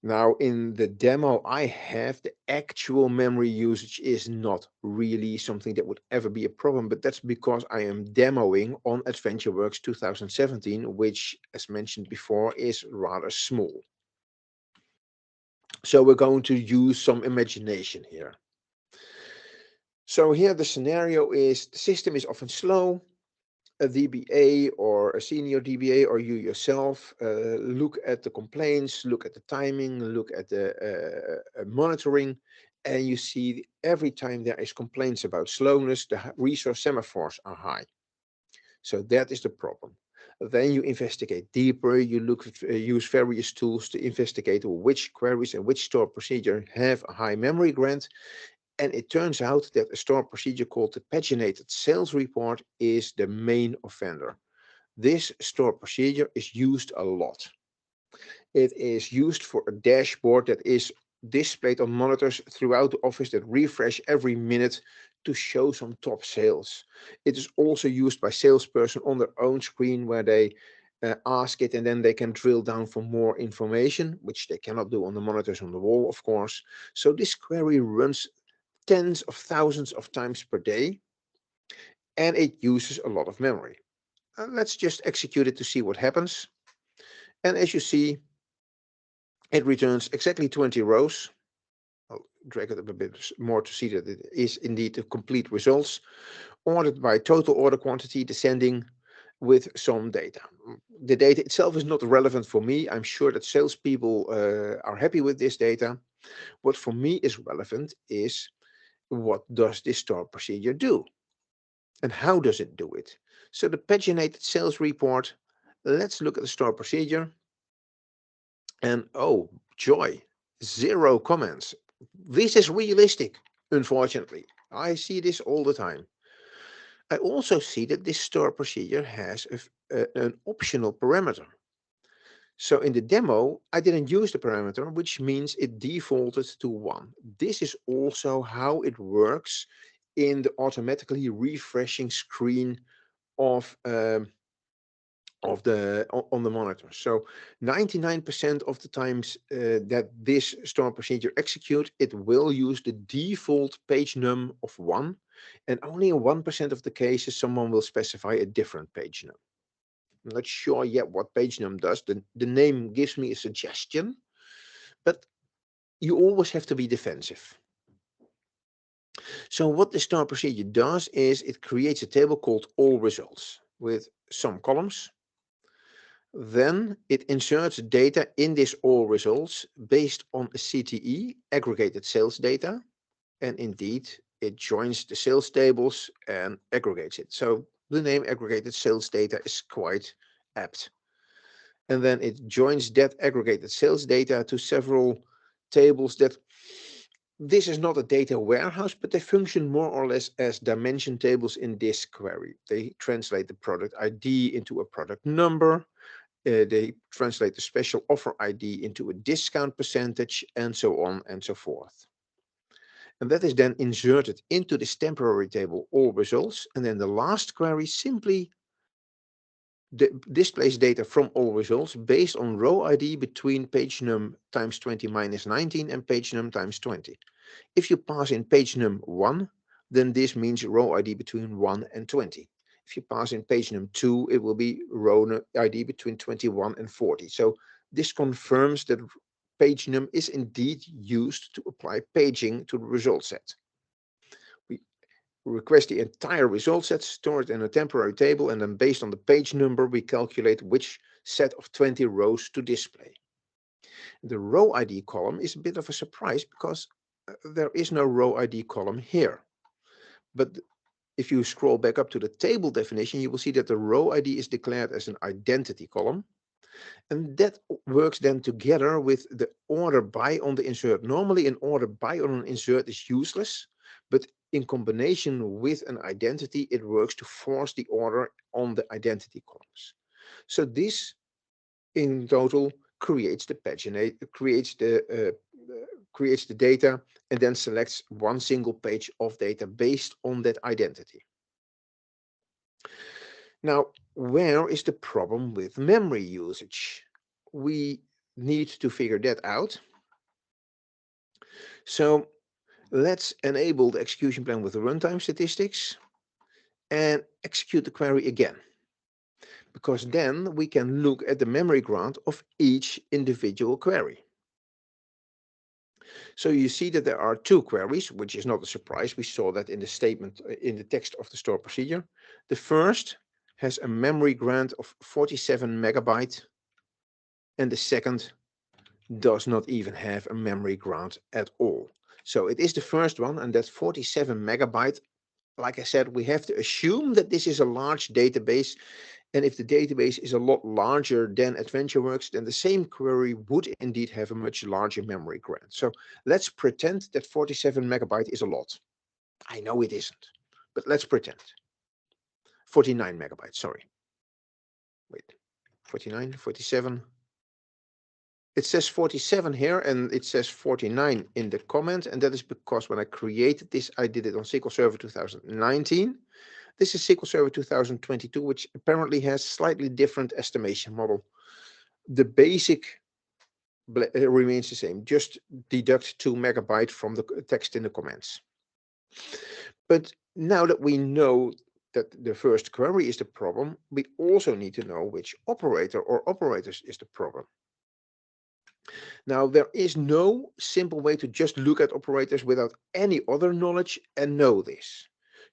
Now, in the demo I have, the actual memory usage is not really something that would ever be a problem, but that's because I am demoing on AdventureWorks 2017, which, as mentioned before, is rather small. So we're going to use some imagination here. So here the scenario is the system is often slow. A DBA or a senior DBA or you yourself look at the complaints, look at the timing, look at the monitoring, and you see every time there is complaints about slowness, the resource semaphores are high. So that is the problem. Then you investigate deeper, you look at, use various tools to investigate which queries and which stored procedure have a high memory grant. And it turns out that a stored procedure called the paginated sales report is the main offender. This stored procedure is used a lot. It is used for a dashboard that is displayed on monitors throughout the office that refresh every minute to show some top sales. It is also used by salesperson on their own screen where they ask it and then they can drill down for more information, which they cannot do on the monitors on the wall, of course. So this query runs tens of thousands of times per day, and it uses a lot of memory. Let's just execute it to see what happens. And as you see, it returns exactly 20 rows. I'll drag it up a bit more to see that it is indeed the complete results, ordered by total order quantity, descending with some data. The data itself is not relevant for me. I'm sure that salespeople are happy with this data. What for me is relevant is, what does this stored procedure do? And how does it do it? So the paginated sales report, let's look at the stored procedure. And oh, joy, 0 comments. This is realistic, unfortunately. I see this all the time. I also see that this stored procedure has an optional parameter. So in the demo, I didn't use the parameter, which means it defaulted to 1. This is also how it works in the automatically refreshing screen of on the monitor. So 99% of the times that this store procedure execute, it will use the default page num of 1, and only in 1% of the cases someone will specify a different page num. I'm not sure yet what page num does. The name gives me a suggestion, but you always have to be defensive. So what the store procedure does is it creates a table called all results with some columns. Then it inserts data in this all results based on a CTE, aggregated sales data. And indeed, it joins the sales tables and aggregates it. So the name aggregated sales data is quite apt. And then it joins that aggregated sales data to several tables that this is not a data warehouse, but they function more or less as dimension tables in this query. They translate the product ID into a product number. They translate the special offer ID into a discount percentage, and so on and so forth. And that is then inserted into this temporary table, all results. And then the last query simply displays data from all results based on row ID between page num times 20 minus 19 and page num times 20. If you pass in page num 1, then this means row ID between 1 and 20. If you pass in page num 2, it will be row ID between 21 and 40. So this confirms that page num is indeed used to apply paging to the result set. We request the entire result set stored in a temporary table, and then based on the page number, we calculate which set of 20 rows to display. The row ID column is a bit of a surprise because there is no row ID column here. But if you scroll back up to the table definition, you will see that the row ID is declared as an identity column. And that works then together with the order by on the insert. Normally, an order by on an insert is useless, but in combination with an identity, it works to force the order on the identity columns. So this, in total, creates the paginate, creates the data, and then selects one single page of data based on that identity. Now, where is the problem with memory usage? We need to figure that out. So let's enable the execution plan with the runtime statistics and execute the query again, because then we can look at the memory grant of each individual query. So you see that there are two queries, which is not a surprise. We saw that in the statement, in the text of the store procedure. The first has a memory grant of 47 megabyte, and the second does not even have a memory grant at all. So it is the first one, and that's 47 megabyte. Like I said, we have to assume that this is a large database, and if the database is a lot larger than AdventureWorks, then the same query would indeed have a much larger memory grant. So let's pretend that 47 megabyte is a lot. I know it isn't, but let's pretend. 49 megabytes, sorry. Wait, 49, 47. It says 47 here, and it says 49 in the comment, and that is because when I created this, I did it on SQL Server 2019. This is SQL Server 2022, which apparently has slightly different estimation model. The basic remains the same, just deduct 2 megabyte from the text in the comments. But now that we know that the first query is the problem, we also need to know which operator or operators is the problem. Now, there is no simple way to just look at operators without any other knowledge and know this.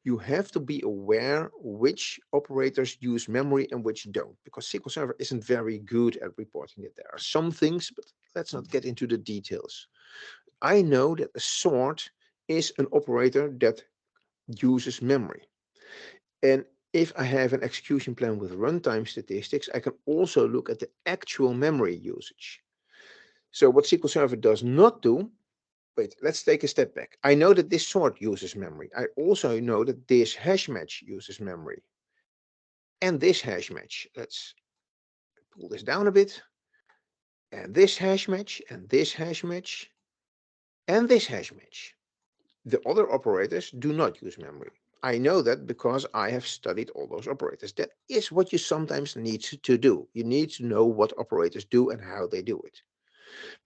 You have to be aware which operators use memory and which don't, because SQL Server isn't very good at reporting that. There are some things, but let's not get into the details. I know that a sort is an operator that uses memory. And if I have an execution plan with runtime statistics, I can also look at the actual memory usage. So what SQL Server does not do, wait, let's take a step back. I know that this sort uses memory. I also know that this hash match uses memory. And this hash match, let's pull this down a bit. And this hash match, and this hash match, and this hash match. The other operators do not use memory. I know that because I have studied all those operators. That is what you sometimes need to do. You need to know what operators do and how they do it.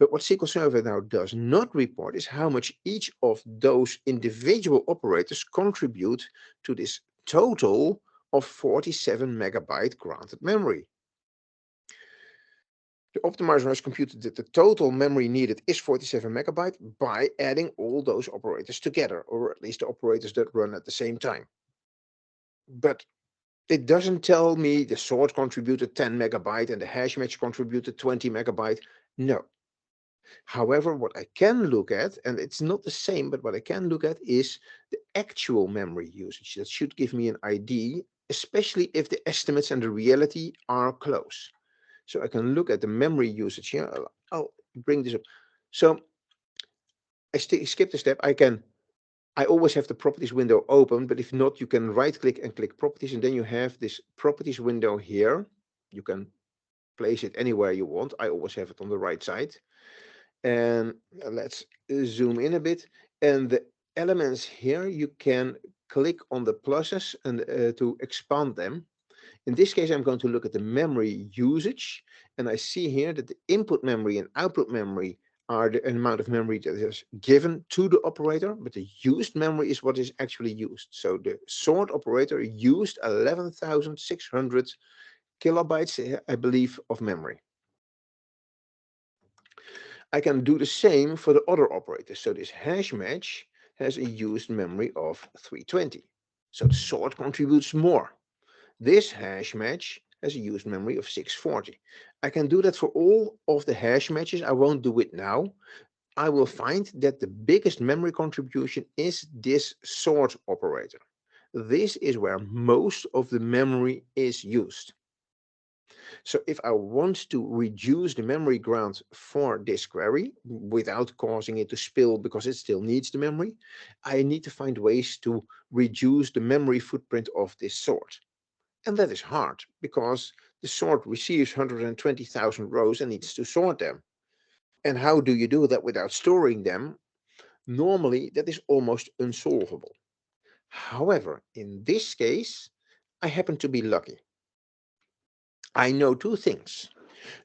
But what SQL Server now does not report is how much each of those individual operators contribute to this total of 47 megabyte granted memory. The optimizer has computed that the total memory needed is 47 megabyte by adding all those operators together, or at least the operators that run at the same time. But it doesn't tell me the sort contributed 10 megabyte and the hash match contributed 20 megabyte. No. However, what I can look at, and it's not the same, but what I can look at is the actual memory usage. That should give me an idea, especially if the estimates and the reality are close. So I can look at the memory usage here. I'll bring this up. So I skip the step. I always have the properties window open, but if not, you can right click and click properties, and then you have this properties window here. You can place it anywhere you want. I always have it on the right side. And let's zoom in a bit. And the elements here, you can click on the pluses and to expand them. In this case, I'm going to look at the memory usage, and I see here that the input memory and output memory are the amount of memory that is given to the operator, but the used memory is what is actually used. So the sort operator used 11,600 kilobytes, I believe, of memory. I can do the same for the other operators. So this hash match has a used memory of 320. So the sort contributes more. This hash match has a used memory of 640. I can do that for all of the hash matches. I won't do it now. I will find that the biggest memory contribution is this sort operator. This is where most of the memory is used. So if I want to reduce the memory grant for this query without causing it to spill because it still needs the memory, I need to find ways to reduce the memory footprint of this sort. And that is hard because the sort receives 120,000 rows and needs to sort them. And how do you do that without storing them? Normally, that is almost unsolvable. However, in this case, I happen to be lucky. I know two things.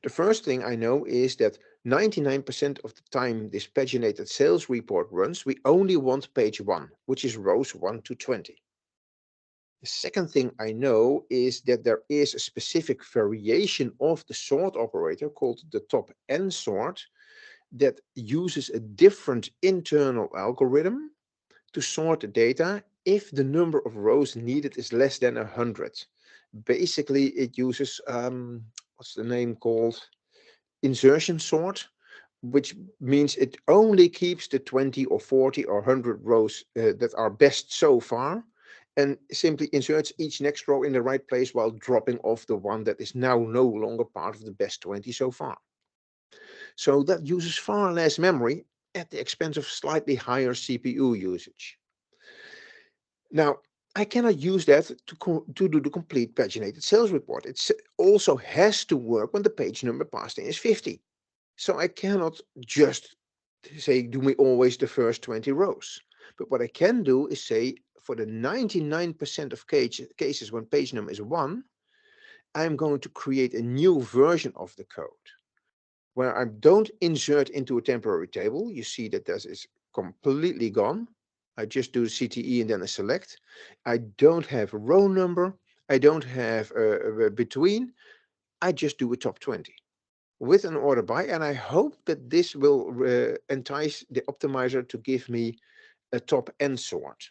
The first thing I know is that 99% of the time this paginated sales report runs, we only want page 1, which is rows 1 to 20. The second thing I know is that there is a specific variation of the sort operator called the top n sort that uses a different internal algorithm to sort the data if the number of rows needed is less than 100. Basically, it uses, what's the name called? Insertion sort, which means it only keeps the 20 or 40 or 100 rows that are best so far, and simply inserts each next row in the right place while dropping off the one that is now no longer part of the best 20 so far. So that uses far less memory at the expense of slightly higher CPU usage. Now, I cannot use that to do the complete paginated sales report. It also has to work when the page number passed in is 50. So I cannot just say, do me always the first 20 rows. But what I can do is say, for the 99% of cases when page number is 1, I'm going to create a new version of the code where I don't insert into a temporary table. You see that this is completely gone. I just do CTE and then a select. I don't have a row number. I don't have a between. I just do a top 20 with an order by, and I hope that this will entice the optimizer to give me a top n sort.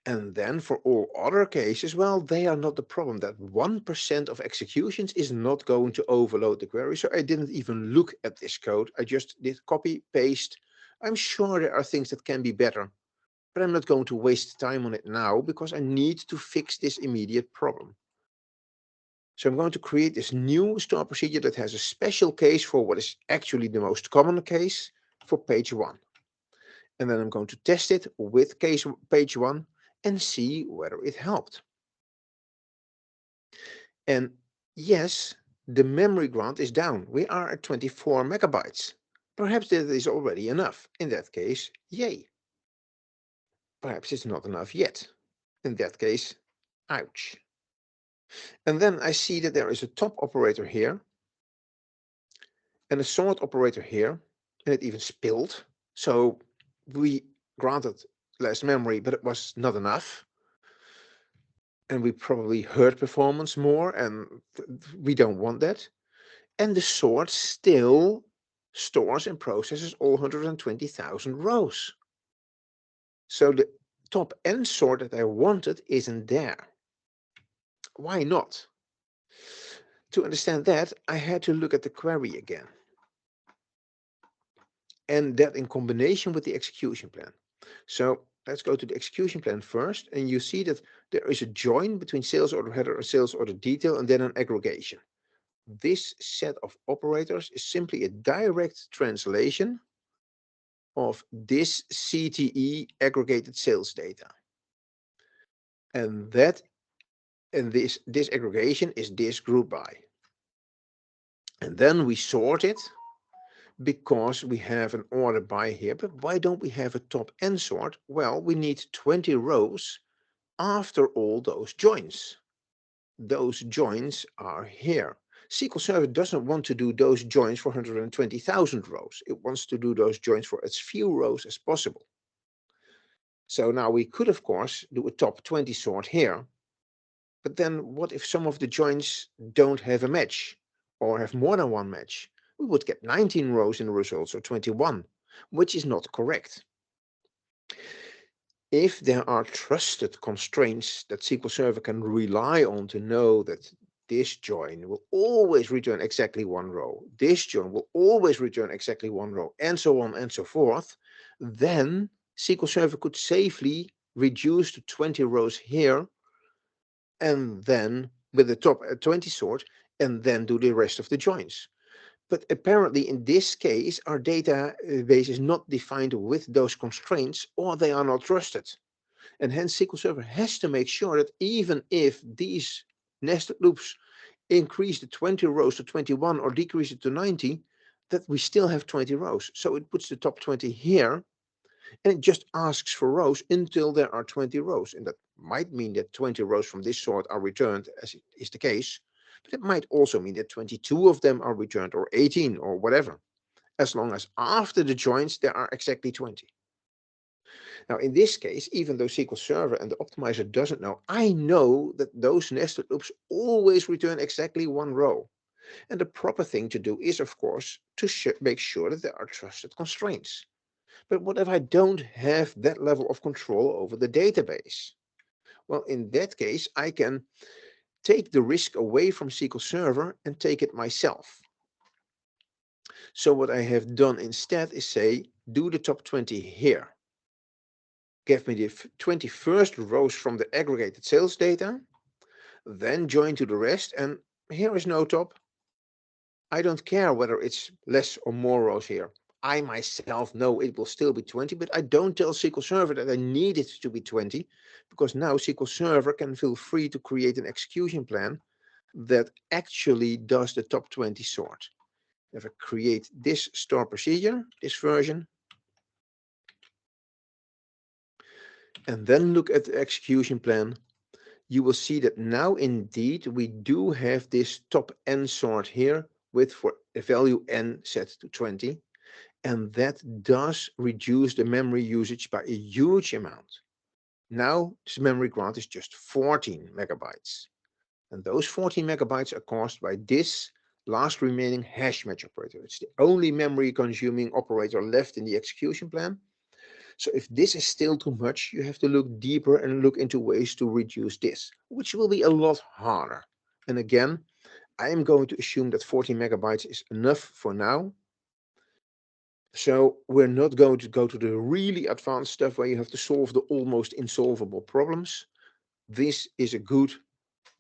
And then for all other cases, well, they are not the problem. That 1% of executions is not going to overload the query. So I didn't even look at this code. I just did copy, paste. I'm sure there are things that can be better, but I'm not going to waste time on it now because I need to fix this immediate problem. So I'm going to create this new store procedure that has a special case for what is actually the most common case for page 1. And then I'm going to test it with page 1 and see whether it helped. And yes, the memory grant is down. We are at 24 megabytes. Perhaps that is already enough. In that case, yay. perhaps it's not enough yet. In that case, ouch. And then I see that there is a top operator here and a sort operator here, and it even spilled. So we granted less memory, but it was not enough. And we probably hurt performance more, and we don't want that. And the sort still stores and processes all 120,000 rows. So the top end sort that I wanted isn't there. Why not? To understand that, I had to look at the query again. And that in combination with the execution plan. So let's go to the execution plan first. And you see that there is a join between sales order header and sales order detail, and then an aggregation. This set of operators is simply a direct translation of this CTE aggregated sales data. And this aggregation is this group by. And then we sort it because we have an order by here. But why don't we have a top end sort? Well, we need 20 rows after all those joins. Those joins are here. SQL Server doesn't want to do those joins for 120,000 rows. It wants to do those joins for as few rows as possible. So now we could, of course, do a top 20 sort here. But then what if some of the joins don't have a match or have more than one match? We would get 19 rows in the results or 21, which is not correct. If there are trusted constraints that SQL Server can rely on to know that this join will always return exactly one row, this join will always return exactly one row, and so on and so forth, then SQL Server could safely reduce to 20 rows here, and then with the top 20 sort, and then do the rest of the joins. But apparently in this case, our database is not defined with those constraints, or they are not trusted. And hence SQL Server has to make sure that even if these nested loops increase the 20 rows to 21 or decrease it to 90, that we still have 20 rows. So it puts the top 20 here, and it just asks for rows until there are 20 rows. And that might mean that 20 rows from this sort are returned, as is the case, but it might also mean that 22 of them are returned, or 18, or whatever, as long as after the joins there are exactly 20. Now, in this case, even though SQL Server and the optimizer doesn't know, I know that those nested loops always return exactly one row. And the proper thing to do is, of course, to make sure that there are trusted constraints. But what if I don't have that level of control over the database? Well, in that case, I can take the risk away from SQL Server and take it myself. So what I have done instead is say, do the top 20 here. Give me the 21st rows from the aggregated sales data, then join to the rest, and here is no top. I don't care whether it's less or more rows here. I myself know it will still be 20, but I don't tell SQL Server that I need it to be 20, because now SQL Server can feel free to create an execution plan that actually does the top 20 sort. If I create this store procedure, this version, and then look at the execution plan, you will see that now indeed we do have this top n sort here with for a value n set to 20, and that does reduce the memory usage by a huge amount. Now this memory grant is just 14 megabytes, and those 14 megabytes are caused by this last remaining hash match operator. It's the only memory consuming operator left in the execution plan. So if this is still too much, you have to look deeper and look into ways to reduce this, which will be a lot harder. And again, I am going to assume that 14 megabytes is enough for now. So we're not going to go to the really advanced stuff where you have to solve the almost insolvable problems. This is a good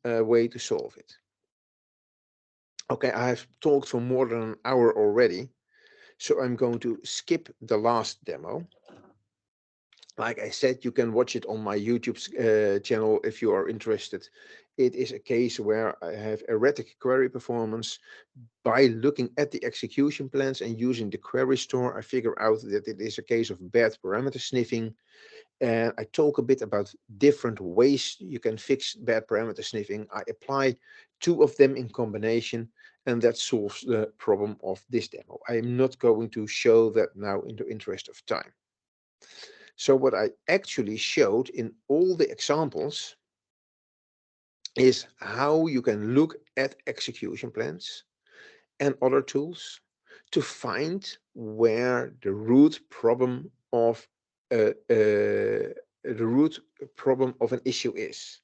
way to solve it. Okay, I have talked for more than an hour already, so I'm going to skip the last demo. Like I said, you can watch it on my YouTube channel if you are interested. It is a case where I have erratic query performance. By looking at the execution plans and using the query store, I figure out that it is a case of bad parameter sniffing. And I talk a bit about different ways you can fix bad parameter sniffing. I apply two of them in combination, and that solves the problem of this demo. I am not going to show that now in the interest of time. So what I actually showed in all the examples is how you can look at execution plans and other tools to find where the root problem of an issue is.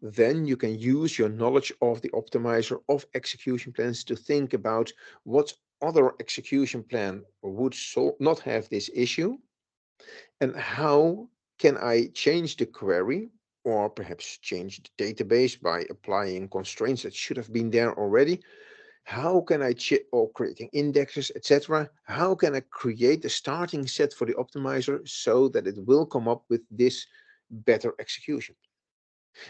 Then you can use your knowledge of the optimizer of execution plans to think about what other execution plan would not have this issue, and how can I change the query, or perhaps change the database by applying constraints that should have been there already. How can I or creating indexes, etc. How can I create a starting set for the optimizer so that it will come up with this better execution?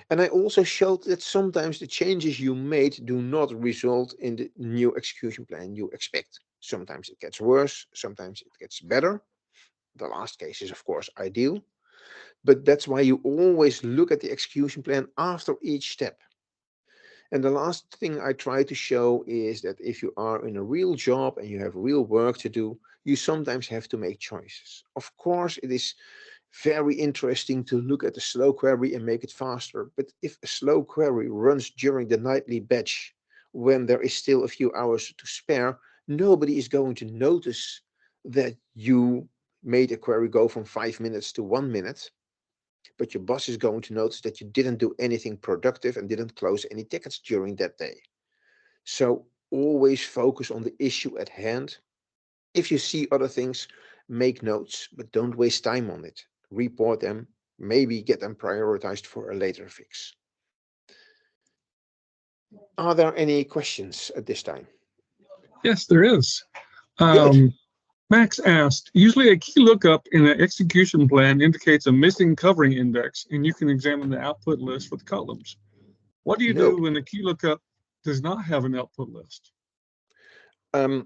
And I also showed that sometimes the changes you made do not result in the new execution plan you expect. Sometimes it gets worse, sometimes it gets better. The last case is, of course, ideal. But that's why you always look at the execution plan after each step. And the last thing I try to show is that if you are in a real job and you have real work to do, you sometimes have to make choices. Of course, it is very interesting to look at a slow query and make it faster. But if a slow query runs during the nightly batch when there is still a few hours to spare, nobody is going to notice that you made a query go from 5 minutes to 1 minute. But your boss is going to notice that you didn't do anything productive and didn't close any tickets during that day. So always focus on the issue at hand. If you see other things, make notes, but don't waste time on it. Report them, maybe get them prioritized for a later fix. Are there any questions at this time? Yes, there is. Good. Max asked, usually a key lookup in an execution plan indicates a missing covering index, and you can examine the output list with columns. What do you No. do when a key lookup does not have an output list? Um,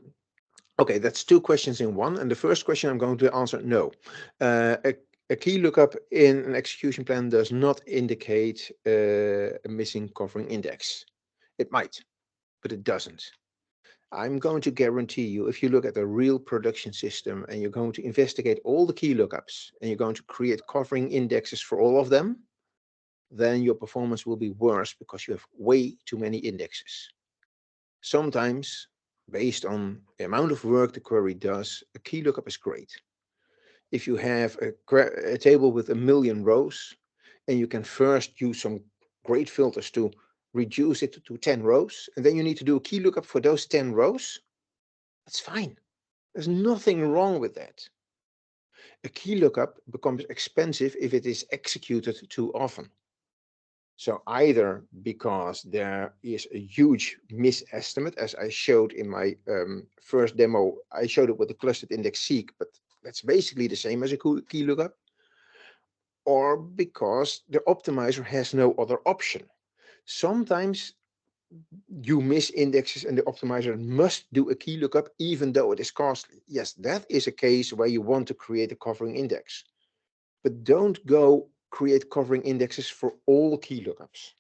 okay, that's two questions in one. And the first question I'm going to answer no. A key lookup in an execution plan does not indicate a missing covering index. It might, but it doesn't. I'm going to guarantee you, if you look at a real production system and you're going to investigate all the key lookups and you're going to create covering indexes for all of them, then your performance will be worse because you have way too many indexes. Sometimes, based on the amount of work the query does, a key lookup is great. If you have a table with 1,000,000 rows and you can first use some great filters to reduce it to 10 rows, and then you need to do a key lookup for those 10 rows, that's fine. There's nothing wrong with that. A key lookup becomes expensive if it is executed too often. So either because there is a huge misestimate, as I showed in my first demo, I showed it with the clustered index seek, but that's basically the same as a key lookup, or because the optimizer has no other option. Sometimes you miss indexes and the optimizer must do a key lookup even though it is costly. Yes, that is a case where you want to create a covering index. But don't go create covering indexes for all key lookups.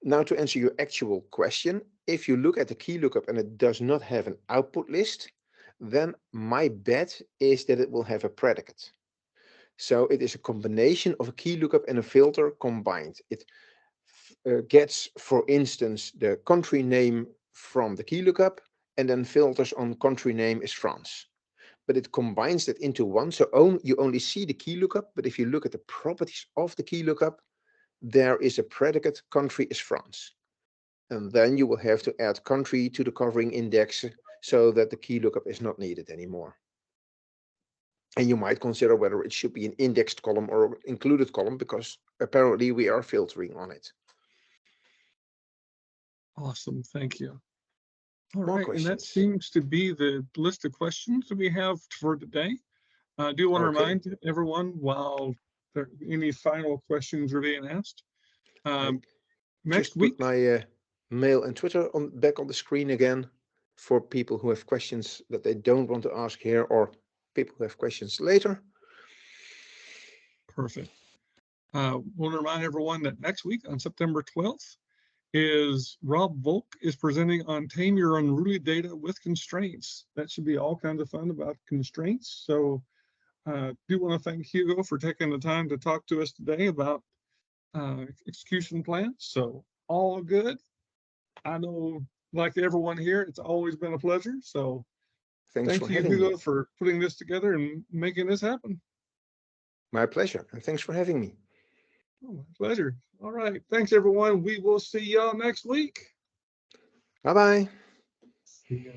Now to answer your actual question, if you look at the key lookup and it does not have an output list, then my bet is that it will have a predicate. So it is a combination of a key lookup and a filter combined. It gets, for instance, the country name from the key lookup and then filters on country name is France. But it combines that into one. So you only see the key lookup, but if you look at the properties of the key lookup, there is a predicate, country is France. And then you will have to add country to the covering index so that the key lookup is not needed anymore. And you might consider whether it should be an indexed column or included column, because apparently we are filtering on it. Awesome, thank you. All More right, and that questions? seems to be the list of questions that we have for today. I do want to Okay. remind everyone, while there any final questions are being asked, I next just put week, my mail and Twitter back on the screen again for people who have questions that they don't want to ask here or people who have questions later. Perfect. Want to remind everyone that next week on September 12th is Rob Volk is presenting on Tame Your Unruly Data with Constraints. That should be all kinds of fun about constraints. So do want to thank Hugo for taking the time to talk to us today about execution plans. So all good. I know, like everyone here, it's always been a pleasure. So Thanks for thank you, having me. Hugo, for putting this together and making this happen. My pleasure, and thanks for having me. Oh, my pleasure. All right. Thanks, everyone. We will see y'all next week. Bye-bye. See you.